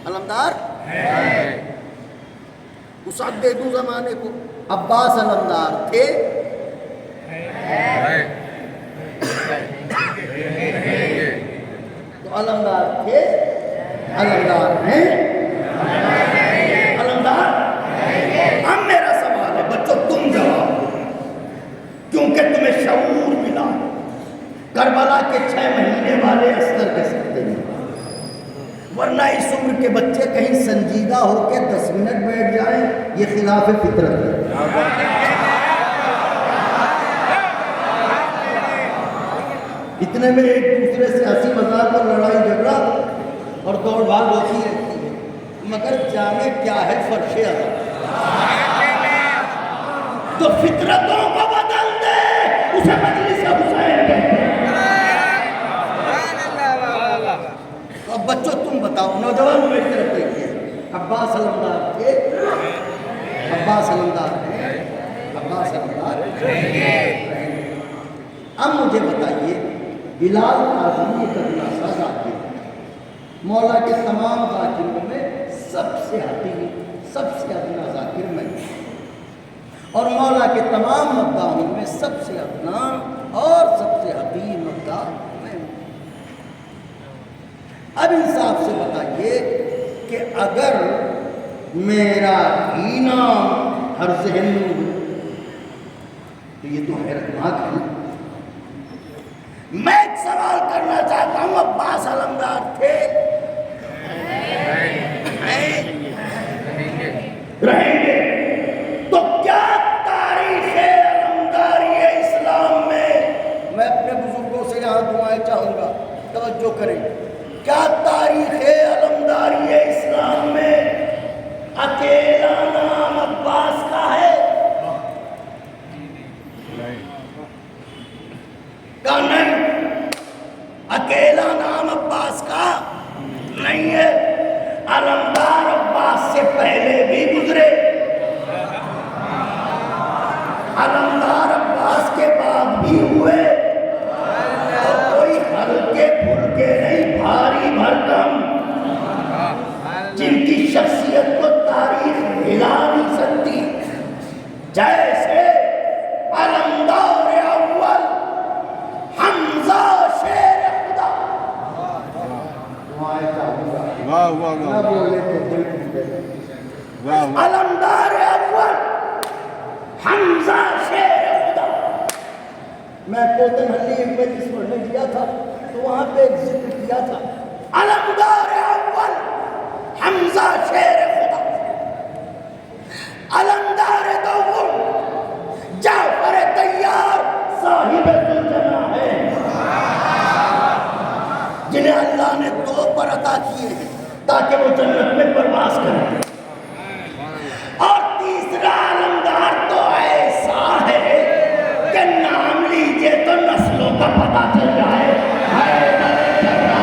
علمدار اس دے دو زمانے کو. عباس علمدار تھے تو علمدار تھے، علمدار ہیں، علمدار. اب میرا سوال ہے بچوں، تم جواب دو کیونکہ تمہیں شعور ملا. کربلا کے 6 مہینے والے اثر کر سکتے ہیں، ورنہ اس عمر کے بچے کہیں سنجیدہ ہو کے 10 منٹ بیٹھ جائیں، یہ خلاف فطرت ہے. اتنے میں ایک دوسرے سے ہنسی مذاق اور لڑائی جھگڑا اور دوڑ بھاگ ہوتی رہتی ہے، مگر جانے کیا ہے فرش اضافہ جو فطرتوں کو بدل دے، اسے مجلس حسین کہتے ہیں. اب بچوں تم بتاؤ، نوجوان میری طرف دیکھیے. عباس علمدار تھے، عباس علمدار ہیں، عباس علمدار. اب مجھے بتائیے، بلال اعظم ایک ادنا سا ذاکر، مولا کے تمام ذاکروں میں سب سے حقیقی، سب سے ادنا ذاکر میں، اور مولا کے تمام مداحوں میں سب سے ادنا اور سب سے حقیر مداح میں. اب انصاف سے بتائیے کہ اگر میرا ہی نام ہر ذہن میں ہو تو یہ تو حیرتناک ہے. میں ایک سوال کرنا چاہتا ہوں، عباس علمدار تھے، رہیں گے، تو کیا تاریخ علمداری اسلام میں اپنے بزرگوں سے یہاں دعائیں چاہوں گا، توجہ کریں. کیا تاریخ علمداری اسلام میں اکیلا نام عباس کا ہے؟ کہا نہیں. مردم جن کی شخصیت کو تاریخ بھلا نہیں سکتی، جیسے علمدار اول حمزہ شیر خدا. دعائیں چاہوں گا واہ واہ نہ واہ بولے تو دل ٹوٹے گا. واہ واہ علمدار اول حمزہ شیر خدا. میں کوتن حلی ایک مجلس پڑھنے گیا تھا تو وہاں پہ ایک ذکر کیا تھا علمدار اول حمزہ شیر خدا. علمدار دوم جعفر طیار صاحب الجناح ہے، جنہیں اللہ نے 2 پر عطا کیے ہیں تاکہ وہ جنت میں پرواز کریں. اور تیسرا علمدار تو ایسا ہے کہ نام لیجئے تو نسلوں کا پتہ چل جائے. حیدر جرار.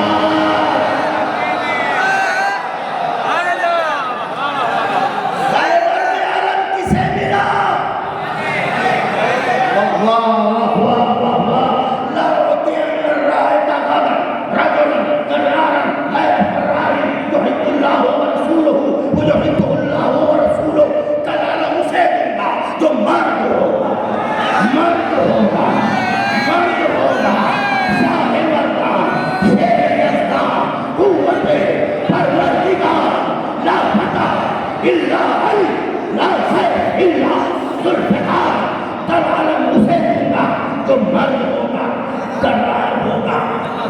خیبر میں علم کسے ملا؟ واہ واہ واہ واہ واہ. لا أطيعن الراية غدا رجلا كرارا غير فرار يحب الله ورسوله ويحبه الله ورسوله. کل علم اسے دوں گا جو مرد ہوگا، مرد ہوگا، مرد ہوگا. شاہ مردان، شیر یزدان، قوت پروردگار، لا فتح الا علی، لا خیر الا ذوالفقار. کل علم اسے دوں گا جو مرد ہوگا، کرار ہوگا،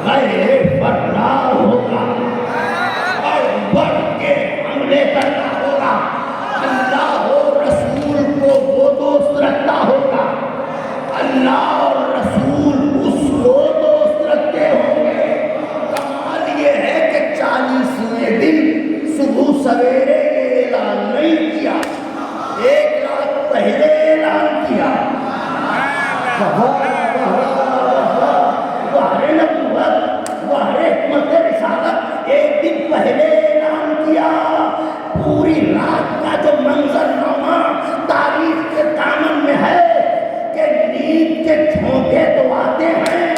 غیر فرار ہوگا اور بڑھ کے حملے کرتا ہوگا. اللہ اور رسول کو وہ دوست رکھتا ہوگا، اللہ اور رسول اس کو دوست رکھتے ہوں گے. کمال یہ ہے کہ 40ویں دن صبح سویرے یہ اعلان نہیں کیا، 1 رات پہلے اعلان کیا. بہر نبوت، بہر حکمت رسالت 1 دن پہلے اعلان کیا. پوری رات کا جو منظرنامہ تاریخ کے دامن میں ہے کہ نیند کے جھونکے تو آتے ہیں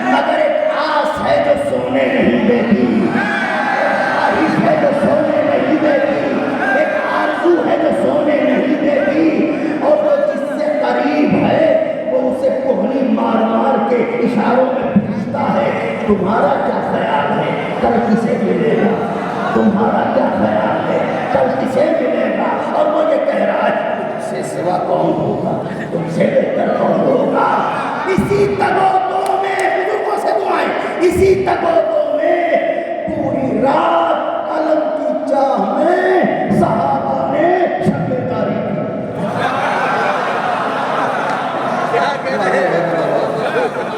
مگر ایک آس ہے جو سونے نہیں دیتی، خواہش ہے جو سونے نہیں دیتی، ایک آرزو ہے جو سونے نہیں دیتی. اور وہ جس سے قریب ہے وہ اسے کوہنی مار مار کے اشاروں میں پوچھتا ہے تمہارا کیا خیال ہے کل کسے ملے گا، تمہارا کیا خیال ہے کل کسے ملے گا. اور وہ یہ کہہ رہا ہے تم سے سوا کون ہوگا، تم سے بہتر کون ہوگا. اسی تگودو میں بزرگوں سے دعائیں، اسی تگودو میں پوری رات علم کی چاہ میں صحابہ نے شب داری کی.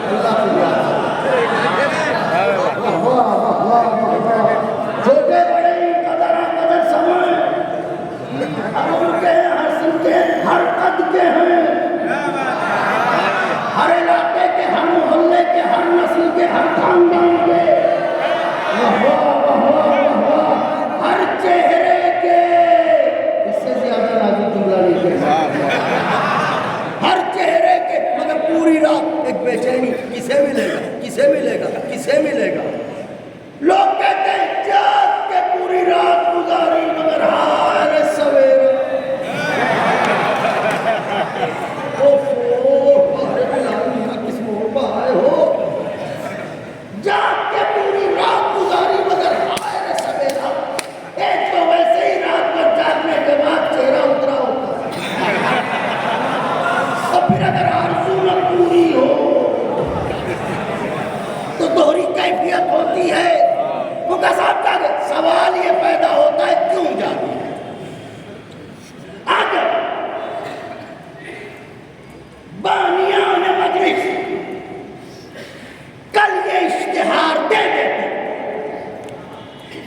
اللہ کی یاد. چھوٹے بڑے قدر قدر سمجھ، ہر عمر کے ہیں، ہر سن کے ہیں، ہر قد کے ہیں، ہر علاقے کے، ہر محلے کے، ہر نسل کے، ہر خاندان کے، ہر چہرے کے. اس سے زیادہ نازک جملہ نہیں کہنا. ہر چہرے کے. مگر پوری رات ایک بے چینی، کسے ملے گا، کسے ملے گا، کسے ملے گا. لوگ کہتے ہیں جاگ کے پوری رات گزاری مگر ہائے سویرے. کس موڑ پر آئے ہو. جاگ کے پوری رات گزاری مگر ہائے سویرا. ایک تو ویسے ہی رات پر جاگنے کے بعد چہرہ اترا ہوتا ہے، اور پھر اگر آرزو نہ پوری ہو تو دوہری کیفیت ہوتی ہے. مکہ صاحب جاگے، سوال یہ پیدا ہوتا ہے کیوں جاگے. آگے بانیان مجلس کل یہ اشتہار دے دیتے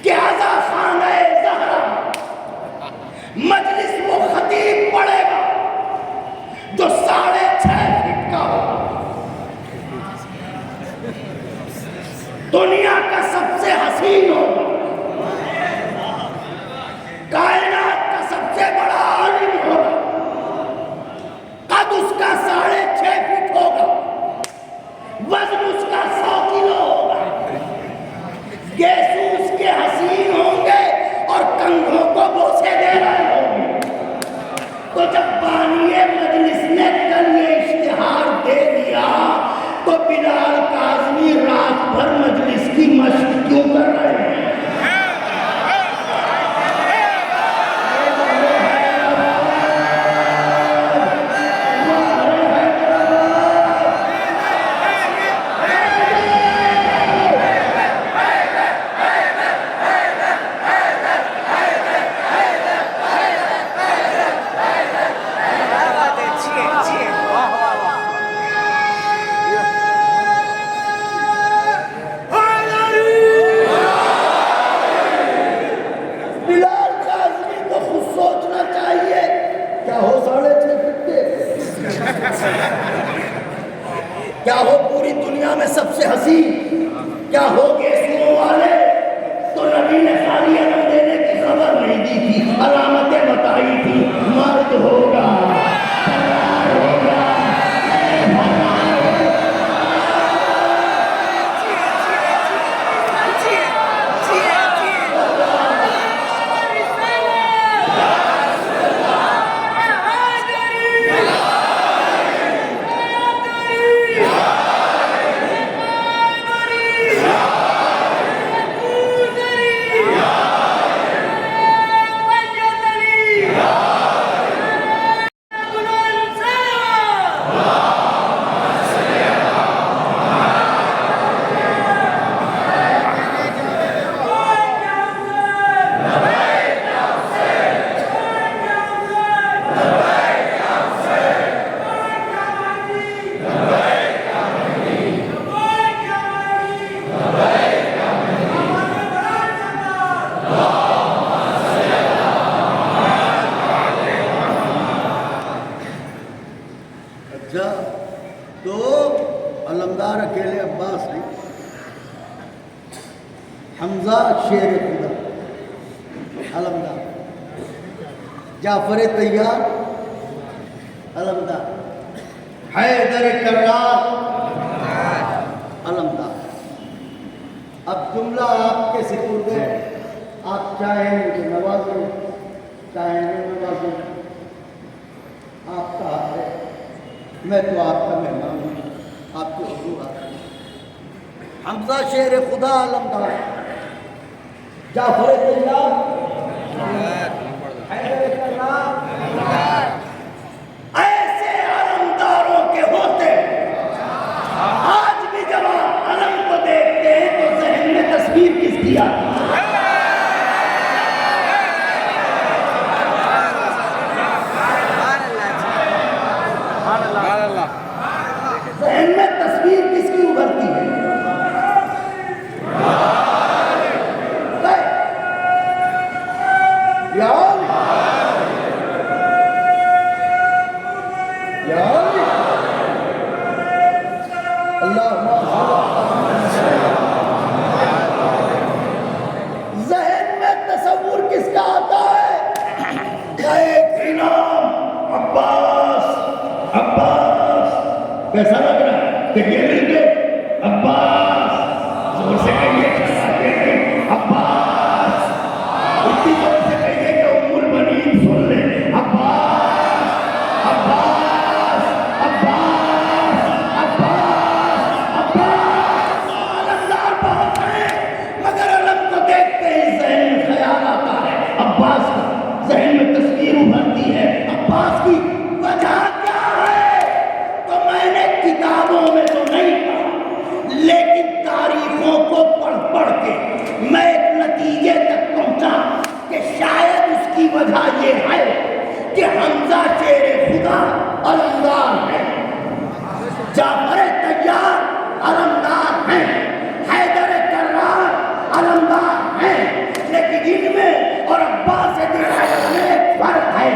کہ آزا خانہ زہرا مجلس وہ خطیب پڑھے گا جو 6.5 فٹ کا ہو، دنیا کا سب سے حسین ہوگا، کائنات کا سب سے بڑا عالم ہوگا، قد اس کا 6.5 فٹ ہوگا، وزن اس کا 100 کلو ہوگا، گیسو کیا ہو گئے سنو والے؟ تو نبی نے خالی علم دینے کی خبر نہیں دی تھی، علامتیں بتائی تھی، مرد ہوگا، کرار ہوگا، اچھا تو علمدار اکیلے عباس نہیں، حمزہ شیر خدا علمدار، جعفر طیار علمدار، حیدر کرار علمدار۔ اب جملہ آپ کے سپرد ہے، آپ چاہیں مجھے نوازیں چاہیں نہ نوازیں، آپ کا حق ہے، میں تو آپ کا مہمان ہوں، آپ کے حضور آتا ہوں۔ حمزہ شیر خدا علمدار، جعفر طیار حیدر کرار، ایسے علمداروں کے ہوتے آج بھی جب آپ علم کو دیکھتے ہیں تو ذہن میں تصویر کس کی آتی ہے؟ ذہن میں تصویر کس کی ابھرتی ہے؟ یا ذہن میں تصور کس کا آتا ہے؟ ایک انعام عباس، عباس کیسا لگ رہا ہے کہ یہ مل گئے عباس، زور سے کہیے عباس، اتنی زور سے کہیے کہ ام البنین سن لیں، عباس، عباس، عباس، عباس، عباس۔ علمدار بہت ہیں مگر علم کو دیکھتے ہی ذہن میں خیال آتا ہے عباس کا، ذہن میں تصویر ابھرتی ہے عباس کی۔ وجہ کیا ہے تو میں نے کتابوں میں تو نہیں پڑھا، لیکن تاریخوں کو پڑھ پڑھ کے میں ایک نتیجے تک پہنچا کہ شاید اس کی وجہ یہ ہے کہ حمزہ شیر خدا علمدار ہے، جعفر طیار علمدار ہیں، حیدر کرار علمدار ہیں، لیکن ان میں اور عباس میں ایک فرق ہے،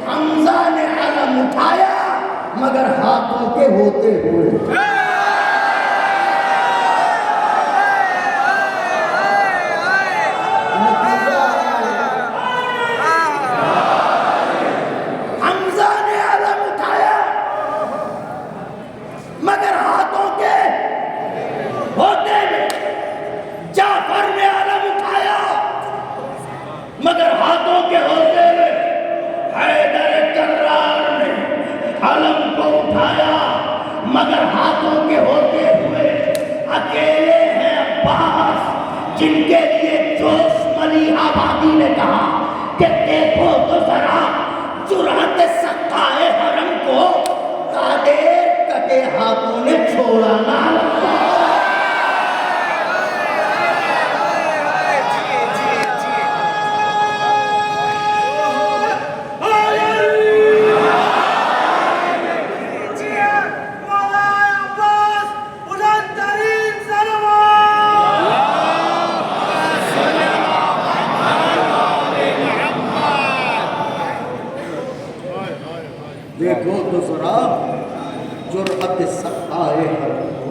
حمزہ نے علم اٹھایا مگر ہاتھوں کے ہوتے ہوئے۔ حمزہ نے علم اٹھایا مگر ہاتھوں کے ہوتے ہوئے، جعفر نے علم اٹھایا مگر ہاتھوں کے ہوتے ہوئے، حیدر کرار نے علم کو اٹھایا مگر ہاتھوں کے ہوتے ہوئے۔ اکیلے ہیں عباس جن کے لیے جوش ملی آبادی نے کہا کہ دیکھو تو ذرا جرأت سقائے حرم کو، قادر کٹے ہاتھوں نے چھوڑا نہ لگا۔ دیکھو تو ذرا جرأت سقائے حرم کو،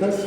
10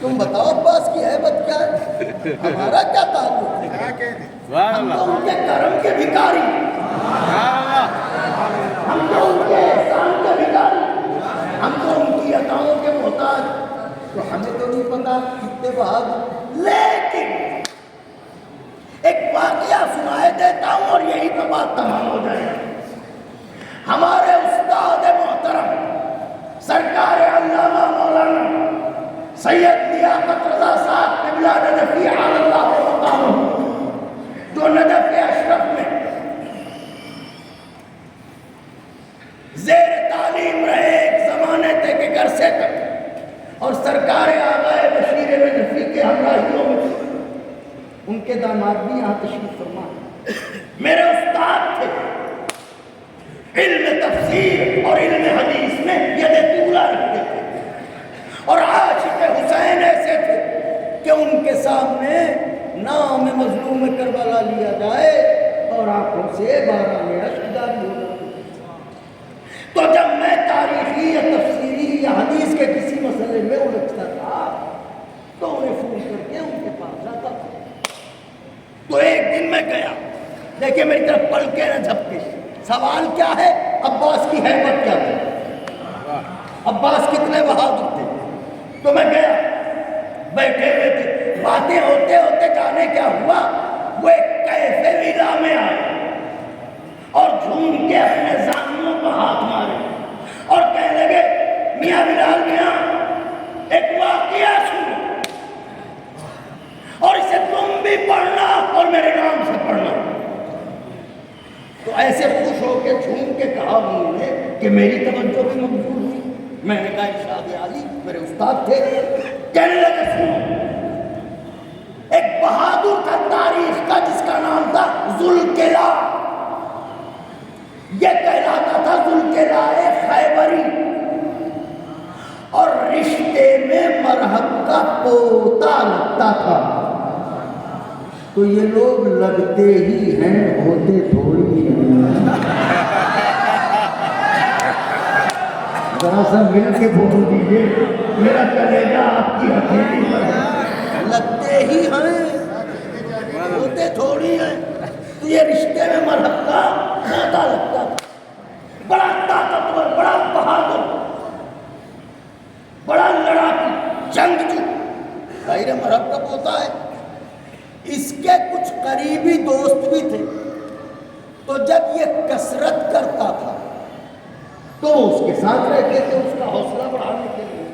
تم بتاؤ عباس کی ہیبت کیا ہے؟ ہمارا کیا تعلق ہے؟ ہم تو ان کے کرم کے بھکاری، ہم تو ان کے احسان کے بھکاری، ہم تو ان کی عطاؤں کے محتاج، تو ہمیں تو نہیں پتا کتنے بہادر۔ لیکن ایک واقعہ سنائے دیتا ہوں اور یہی تو بات تمام ہو جائے گی۔ ہمارے استاد محترم سرکار علامہ مولانا سید لیاقت رضا صاحب قبلہ نجفی علی اللہ مقامہ، جو نجف اشرف میں زیر تعلیم رہے ایک زمانے تھے کہ عرصے تک، اور سرکار آقائے بشیر نجفی کے ہمراہیوں میں ان کے داماد بھی یہاں تشریف فرما، میرے استاد تھے، علم تفسیر اور علم حدیث میں ید طولہ رکھتے تھے، اور عاشق حسین ایسے تھے کہ ان کے سامنے نام مظلوم کربلا لیا جائے اور آنکھوں سے باران اشک جاری ہو جاتے۔ تو جب میں تاریخی یا تفسیری یا حدیث کے کسی مسئلے میں الجھتا تھا تو انہیں فون کر کے ان کے پاس جاتا تھا۔ تو ایک دن میں گیا، دیکھیں میری طرف پل کے نہ جھپکے، سوال کیا ہے؟ عباس کی حیبت کیا تھی، عباس کتنے بہادر تھے۔ تو میں گیا، بیٹھے ہوئے تھے، باتیں ہوتے ہوتے جانے کیا ہوا، وہ ایک کیفے ویلا میں آئے اور جھوم کے اپنے زانوں کو ہاتھ مارے اور کہنے لگے میاں بلال میاں ایک واقعہ سنو اور اسے تم بھی پڑھنا اور میرے نام سے پڑھنا۔ تو ایسے خوش ہو کے جھوم کے کہا انہوں نے کہ میری توجہ بھی مبذول ہوئی۔ میں نے کہا ارشاد عالی، میرے استاد تھے، کہنے لگے سنو، ایک بہادر تھا تاریخ کا جس کا نام تھا ذوالقلع، یہ کہلاتا تھا ذوالقلع خیبری، اور رشتے میں مرحب کا پوتا لگتا تھا۔ تو یہ لوگ لگتے ہی ہیں، ہوتے تھوڑی ہیں۔ ذرا سا مل کے بول دیجیے، میرا کلیجہ آپ کی ہتھیلی پر ہے۔ لگتے ہی ہیں، ہوتے تھوڑی ہیں۔ تو یہ رشتے میں مرحب کا پوتا لگتا تھا، بڑا طاقتور، بڑا بہادر، بڑا لڑاکو، جنگجو، ظاہر مرحب کا پوتا ہے۔ اس کے کچھ قریبی دوست بھی تھے، تو جب یہ کثرت کرتا تھا تو اس کے ساتھ رہتے تھے اس کا حوصلہ بڑھانے کے لیے۔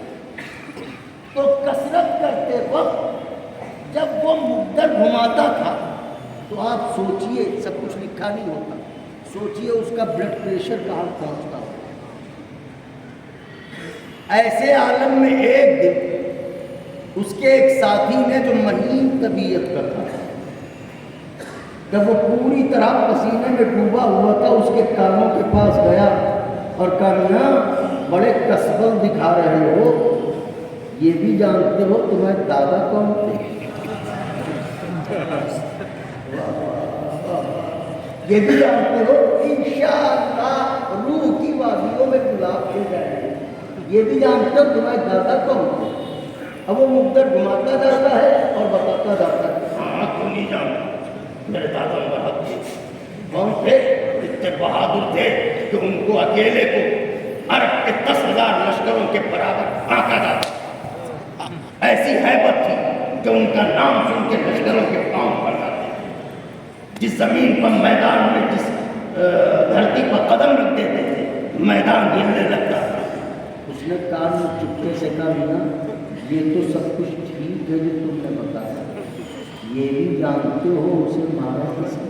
تو کثرت کرتے وقت جب وہ مقدر گھماتا تھا تو آپ سوچئے، سب کچھ لکھا نہیں ہوتا، سوچئے اس کا بلڈ پریشر کہاں پہنچتا ہو۔ ایسے عالم میں ایک دن اس کے ایک ساتھی نے جو مہین طبیعت کا تھا، جب وہ پوری طرح پسینے میں ڈوبا ہوا تھا، اس کے کانوں کے پاس گیا اور کہا میاں بڑے کسبل دکھا رہے ہو، یہ بھی جانتے ہو تمہارے دادا کون تھے؟ یہ بھی جانتے ہو انشاءاللہ روح کی وادیوں میں گلاب کھل جائے گے، یہ بھی جانتے ہو تمہارے دادا کون تھے؟ اب وہ مقدر گھماتا جاتا ہے اور بتاتا جاتا ہے، ہاں کیوں نہیں جانتا، میرے دادا مرحب تھے، کون تھے؟ اتنے بہادر تھے کہ ان کو اکیلے کو عرب کے 10,000 لشکروں کے برابر آنکا جاتا، ایسی ہیبت تھی کہ ان کا نام سن کے لشکروں کے پاؤں پڑ جاتے، جس زمین پر میدان میں جس دھرتی پر قدم رکھ دیتے تھے میدان ہلنے لگتا تھا۔ اس نے کان میں چپکے سے کہا میاں یہ تو سب کچھ ٹھیک ہے جو تم نے بتایا، یہ بھی جانتے ہو اسے مارا کس نے؟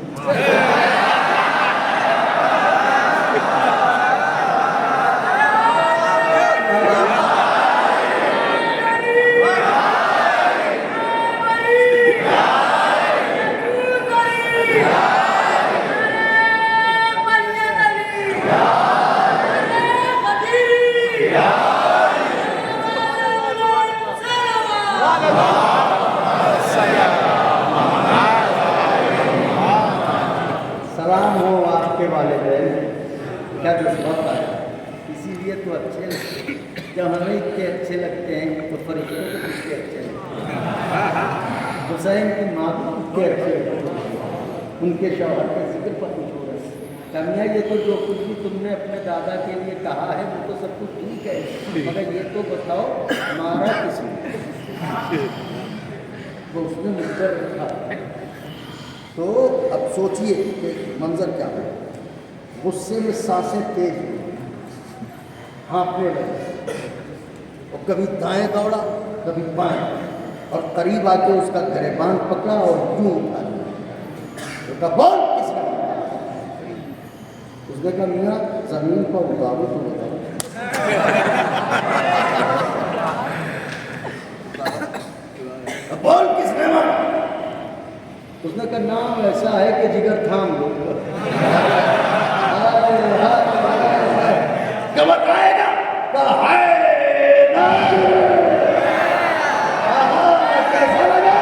والد کے اچھے لگتے ہیں تو فرشتوں کے کس کے اچھے لگتے ہیں؟ حسین کی ماں کو کس کے اچھے لگتے ہیں؟ ان کے شوہر کے ذکر پر کچھ ہو رہا ہے کمیاں یہ تو جو کچھ بھی تم نے اپنے دادا کے لیے کہا ہے وہ تو سب کچھ ٹھیک ہے مگر یہ تو بتاؤ مارا کس نے؟ وہ اس نے مجھ پر رکھا. تو اب سوچئے کہ منظر کیا ہے. غصے میں سانسیں تیز ہوئی, ہانپنے لگے اور کبھی دائیں دوڑا کبھی بائیں اور قریب آ کے اس کا گریبان پکڑا اور یوں اٹھا لیا. تو کہا بول کس نے؟ اس نے کہا میاں زمین پر اتارو تو بتاؤ. بول کس نے مارا؟ اس نے کہا نام ایسا ہے کہ جگر تھام لو. کیا بتائے گا؟ کہا ہے کیسا لگا؟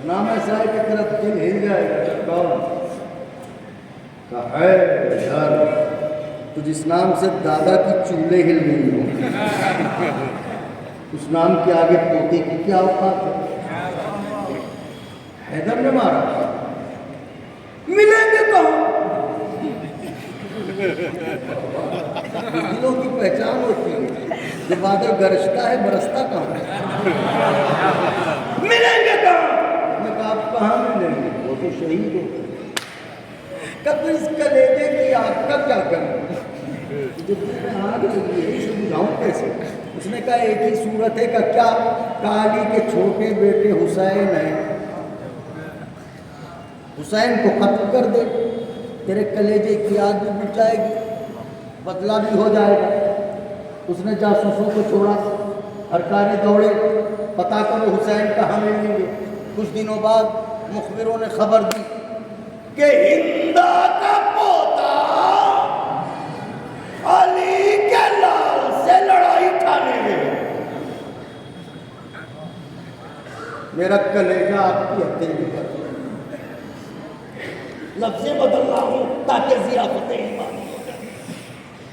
نام ایسا ہے کہ تیرا دل ہل جائے گا. کون؟ کہا ہے یار تو جس نام سے دادا کی چولہے ہل گئی ہو اس نام کے آگے پوتے کی کیا اوقات ہے؟ حیدر نے مارا. ملیں گے کہاں؟ دلوں کی پہچان ہوتی ہے. جب بادل گرجتا ہے برستا کہاں ہے؟ ملیں گے کہاں؟ آپ کہاں ملیں گے؟ وہ تو شہید ہو. کب اس کلیجے کی آگ کا کیا کرنا؟ جو تمہیں آگ لگی ہے اسے بجھاؤں کیسے؟ اس نے کہا ایک ہی صورت ہے کہ کیا علی کے چھوٹے بیٹے حسین ہیں, حسین کو قتل کر دے, تیرے کلیجے کی آگ بھی بجھ جائے گی, بدلہ بھی ہو جائے گا. اس نے جاسوسوں کو چھوڑا, ہرکارے دوڑے, پتہ کرو حسین کہاں ملیں گے. کچھ دنوں بعد مخبروں نے خبر دی کہ ہندا کا پوتا علی کے لال سے لڑائی ٹھانے گئے. میرا کلیجہ آپ کی ہتھیلی کر دیا. لفظیں بدل رہا ہوں تاکہ ضیافتیں ایمان ہو جائیں.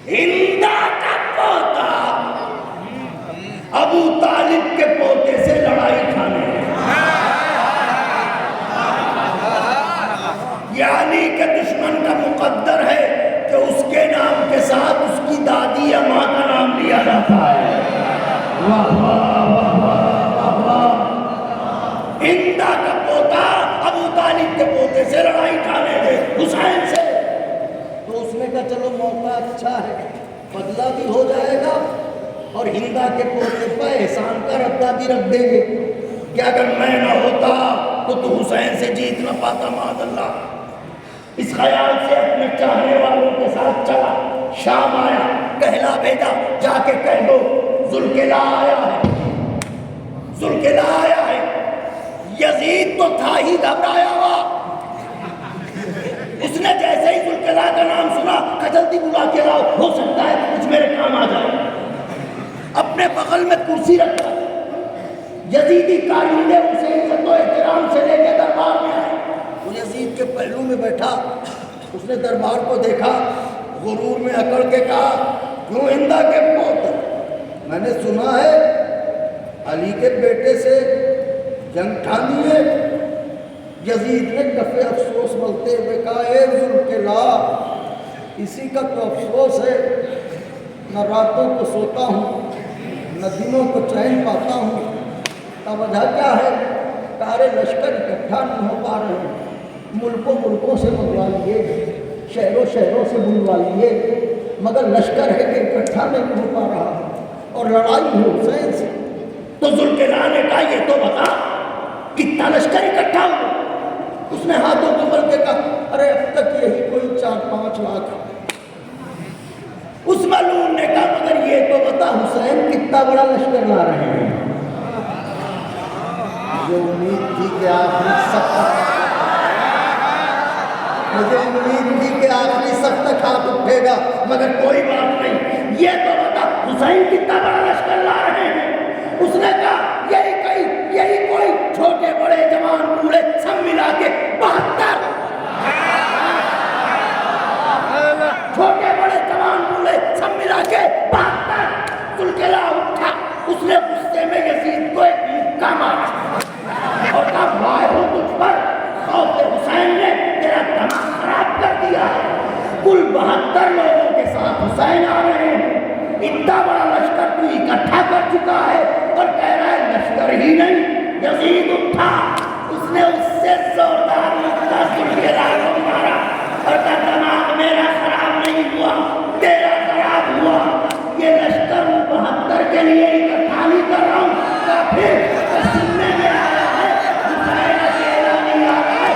ہندا کا پوتا ابو طالب کے پوتے سے لڑائی ٹھانے گئے. یعنی کہ دشمن کا مقدر ہے کہ اس کے نام کے ساتھ اس کی دادی یا ماں کا نام لیا جاتا ہے. واہ واہ واہ واہ واہ. ہندا کا پوتا ابو طالب کے پوتے سے لڑائی ٹھانے گئے حسین سے. تو اس نے کہا چلو موقع اچھا ہے, بدلہ بھی ہو جائے گا اور ہندا کے پوتے پر احسان کا ردہ بھی رکھ دیں گے. کہ اگر میں نہ ہوتا تو حسین سے جیت نہ پاتا معاذ اللہ. اس خیال سے اپنے چاہنے والوں کے ساتھ چلا. شام آیا, کہلا بھیجا جا کے کہہ دو ذوالقلہ آیا ہے, ذوالقلہ آیا ہے. یزید تو تھا ہی گھبرایا ہوا. اس نے جیسے ہی ذوالقلہ کا نام سنا کہ جلدی بلا کے لاؤ, ہو سکتا ہے کچھ میرے کام آ جائے. اپنے بغل میں کرسی رکھا. یزیدی کارندے اسے عزت و احترام سے لے کے دربار میں آئے. وہ یزید کے پہلو میں بیٹھا. اس نے دربار کو دیکھا, غرور میں اکڑ کے کہا کیوں ہندا کے پوت؟ میں نے سنا ہے علی کے بیٹے سے جنگ ٹھانی ہے. یزید نے کفِ افسوس ملتے ہوئے کہا اے ذوالقلہ اسی کا تو افسوس ہے, نہ راتوں کو سوتا ہوں نہ دنوں کو چین پاتا ہوں. وجہ کیا ہے؟ کارے لشکر اکٹھا نہیں ہو پا رہے ہیں. ملکوں سے منگوا لیے, شہروں سے بلوا لیے, مگر لشکر ہے کہ اکٹھا نہیں ہو پا رہا اور لڑائی ہے حسین سے. تو ذوالقلہ نے کہا یہ تو بتا کتنا لشکر اکٹھا ہوا؟ اس نے ہاتھوں کو مل کے کہا ارے اب تک یہی کوئی 4-5 لاکھ ہے۔ اس ملعون نے کہا مگر یہ تو بتا حسین کتنا بڑا لشکر لا رہے ہیں۔ مجھے امید تھی کہ آخری سب تک ہاتھ اٹھے گا، مگر کوئی بات نہیں، یہ تو بتا حسین کتنا بڑا لشکر لا رہے ہیں۔ اس نے کہا یہی کوئی چھوٹے بڑے جوان بوڑھے سب ملا کے 72 چھوٹے بڑے جوان بوڑھے سب ملا کے 72 ذوالقرا اٹھا۔ اس نے غصے میں یزید کو ایک مکہ مارا اور کہا وائے ہو تجھ پر، خوف حسین نے تیرا دماغ خراب کر دیا ہے۔ کل 72 لوگوں کے ساتھ حسین آ رہے ہیں، اتنا بڑا لشکر تو اکٹھا کر چکا ہے اور کہہ رہا ہے لشکر ہی نہیں۔ یزید اٹھا، اس نے اس سے زوردار مکہ ذوالقرا کو مارا اور کہا دماغ میرا خراب نہیں ہوا، تیرا خراب ہوا۔ یہ لشکر 72 کے لیے اکٹھا نہیں کر رہا ہوں، کافر سننے میں آیا ہے حسین اکیلا نہیں آ رہا ہے۔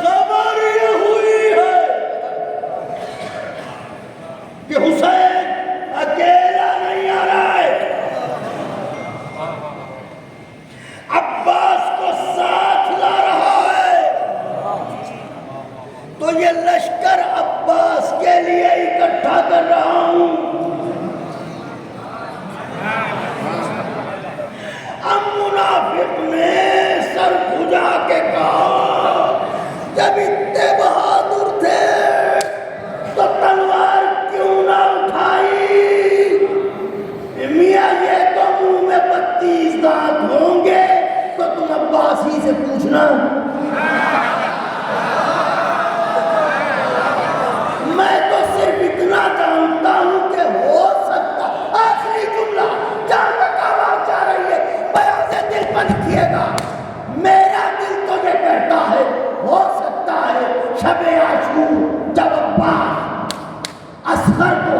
خبر یہ ہوئی ہے کہ حسین اکیلا نہیں آ رہا ہے، عباس کو ساتھ لا رہا ہے۔ تو یہ لشکر عباس کے لیے اکٹھا کر رہا ہوں۔ اب منافق نے سر کھجا کے کہا جب اتنے بہادر تھے تو تلوار کیوں نہ اٹھائی؟ میاں یہ تو منہ میں 32 دانت ہوں گے تو تم عباس ہی سے پوچھنا۔ میں تو صرف اتنا جانتا ہوں کہ ہو سکتا، آخری جملہ جہاں تک آواز جا رہی ہے بیان سے دل پر لکھیے گا، میرا دل تو یہ کہتا ہے ہو سکتا ہے شب عاشور جب عباس اصغر کو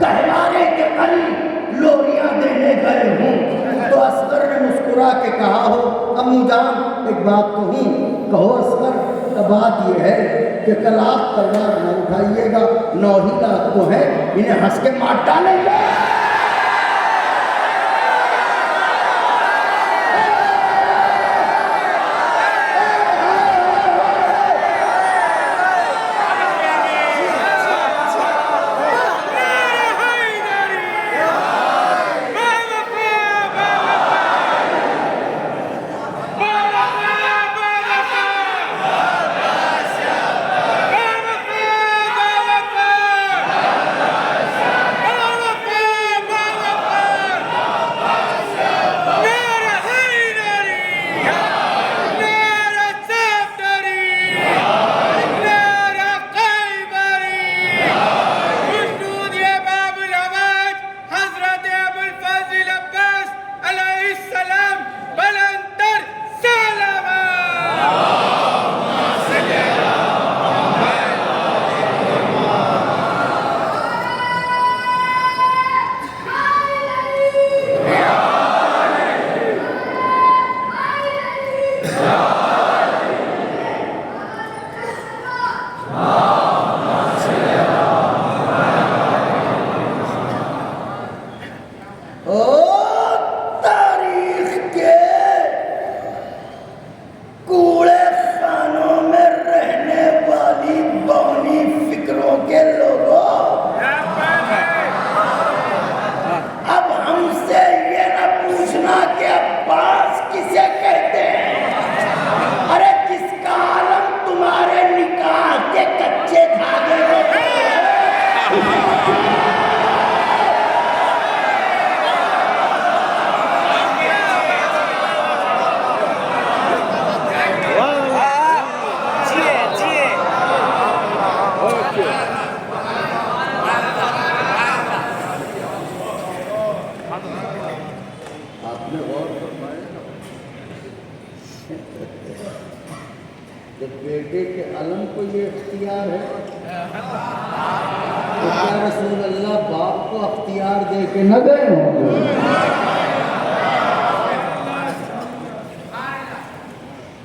گہوارے کے قریب لوریاں دینے گئے ہوں تو اصغر نے مسکرا کے کہا ہو امو جان ایک بات کہو اصغر، بات یہ ہے کہ کل آپ تلوار نہ اٹھائیے گا، 9 ہی لاکھ تو ہے، انہیں ہنس کے مار ڈالیں گے۔ کہ علم کو یہ اختیار ہے؟ تو کیا رسول اللہ باپ کو اختیار دے کے نہ گئے ہوں گے؟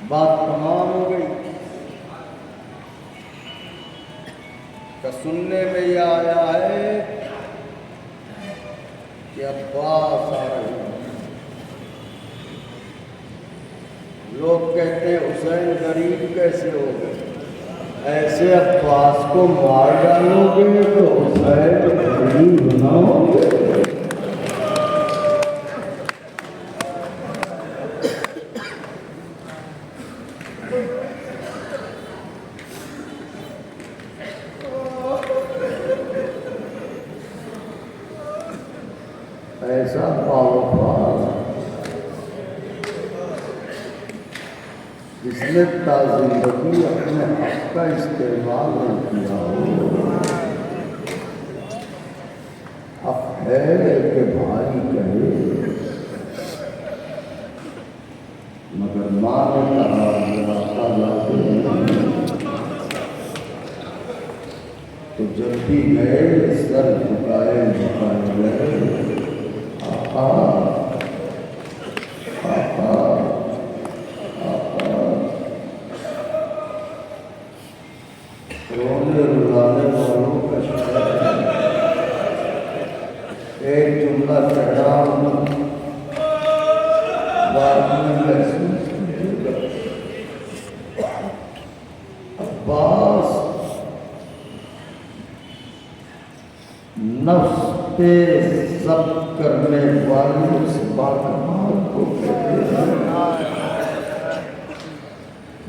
بات تمام ہو گئی کہ سننے میں یہ آیا ہے کہ عباس آ رہے ہیں. لوگ کہتے ہیں حسین غریب کیسے ہو گئے؟ ایسے عباس کو مار ڈالو گے تو حسین غریب نہ ہوں گے. ایسا باوفا جس نے تازندگی اپنے حق کا استعمال نہ کیا ہو. حق ہے کہ بھائی کہے مگر ماں نے کہا راستہ لازم نہیں. تو جب بھی گئے سر جھکائے گئے. رونے رلانے والوں کا شہر ایک جملہ چڑھا بعد میں محسوس کیجیے گا. عباس نفس پہ ضبط کرنے والے اس باکمال کو کہتے ہیں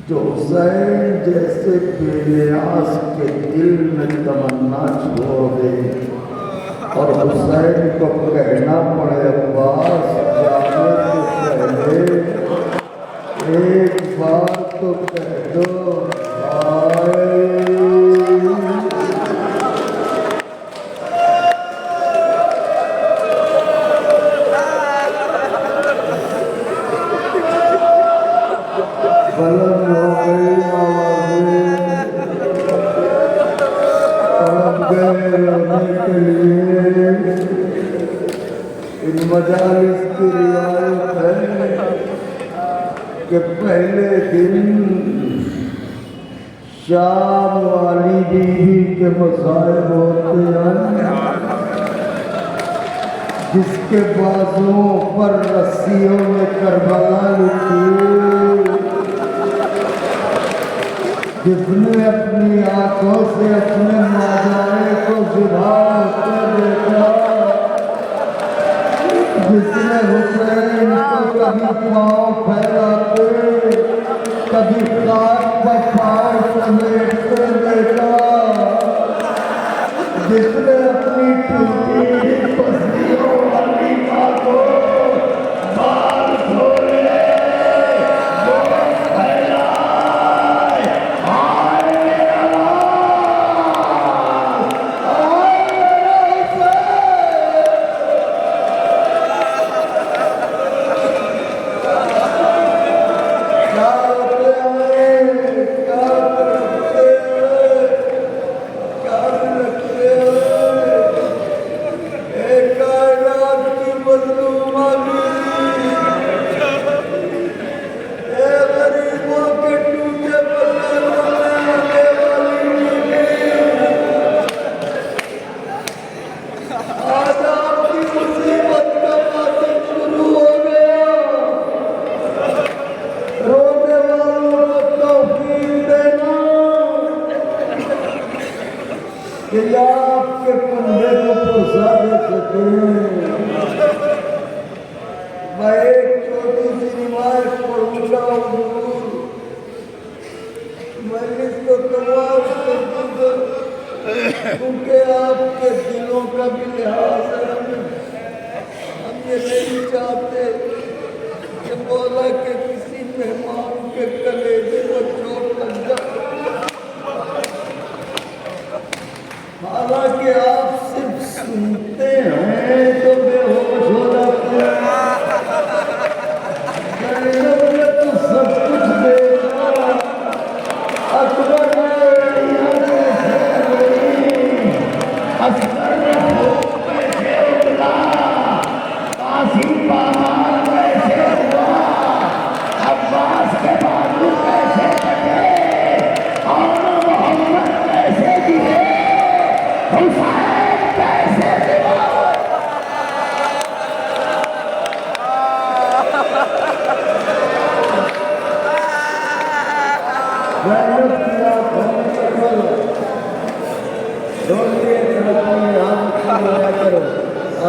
جو حسین جیسے بے نیاز کے دل میں تمنا چھوڑ دے اور حسین کو کہنا پڑے عباس جانے سے پہلے ایک بار تو کہہ دو بھائی. بلند ہو گئی آوازیں تڑپ گئے رونے کے لیے. ان مجالس کی روایت ہے کہ پہلے دن شام والی بیوی کے مصائب ہوتے ہیں جس کے بازوؤں پر رسیوں میں کربلا لکھی, جس نے اپنی آنکھوں سے اپنے ماجرے کو ذبح کر دیکھا, جس نے حسین کو کبھی پاؤں پھیلاتے کبھی خاک پر پاؤں سمیٹتے دیکھا, جس نے اپنی ٹوٹی پسلیوں والی ماں کو بال دھوئے کہ آپ کے کندھے کو پرسا دے سکیں. میں ایک چھوٹی سی روایت پڑھوں گا حضور, میں اس کو تمام کر دوں گا کیونکہ آپ کے دلوں کا بھی لحاظ ہے. ہم یہ نہیں چاہتے کہ مولا کے کسی مہمان کے کلیجے کو چوٹ لگ جائے. حالانکہ آپ صرف سنتے ہیں تو بے ہوش ہو جاتے ہیں. زینب نے تو سب کچھ دیکھا, اکبر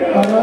18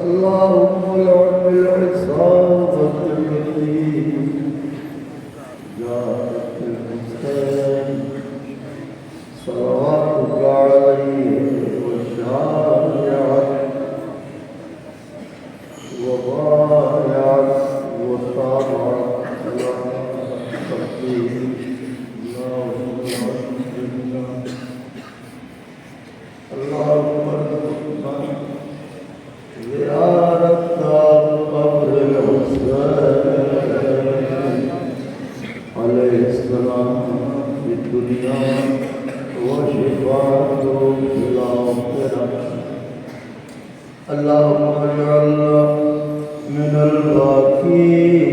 اللهم لعن العصابة التي جاءت الحسين صلواتك عليه وشافعت وبايعت وطابعت على تقديم اللهم ارزقنا زيارة قبر الحسين عليه السلام في الدنيا وشفاعته في الآخرة اللهم اجعلنا من الباكين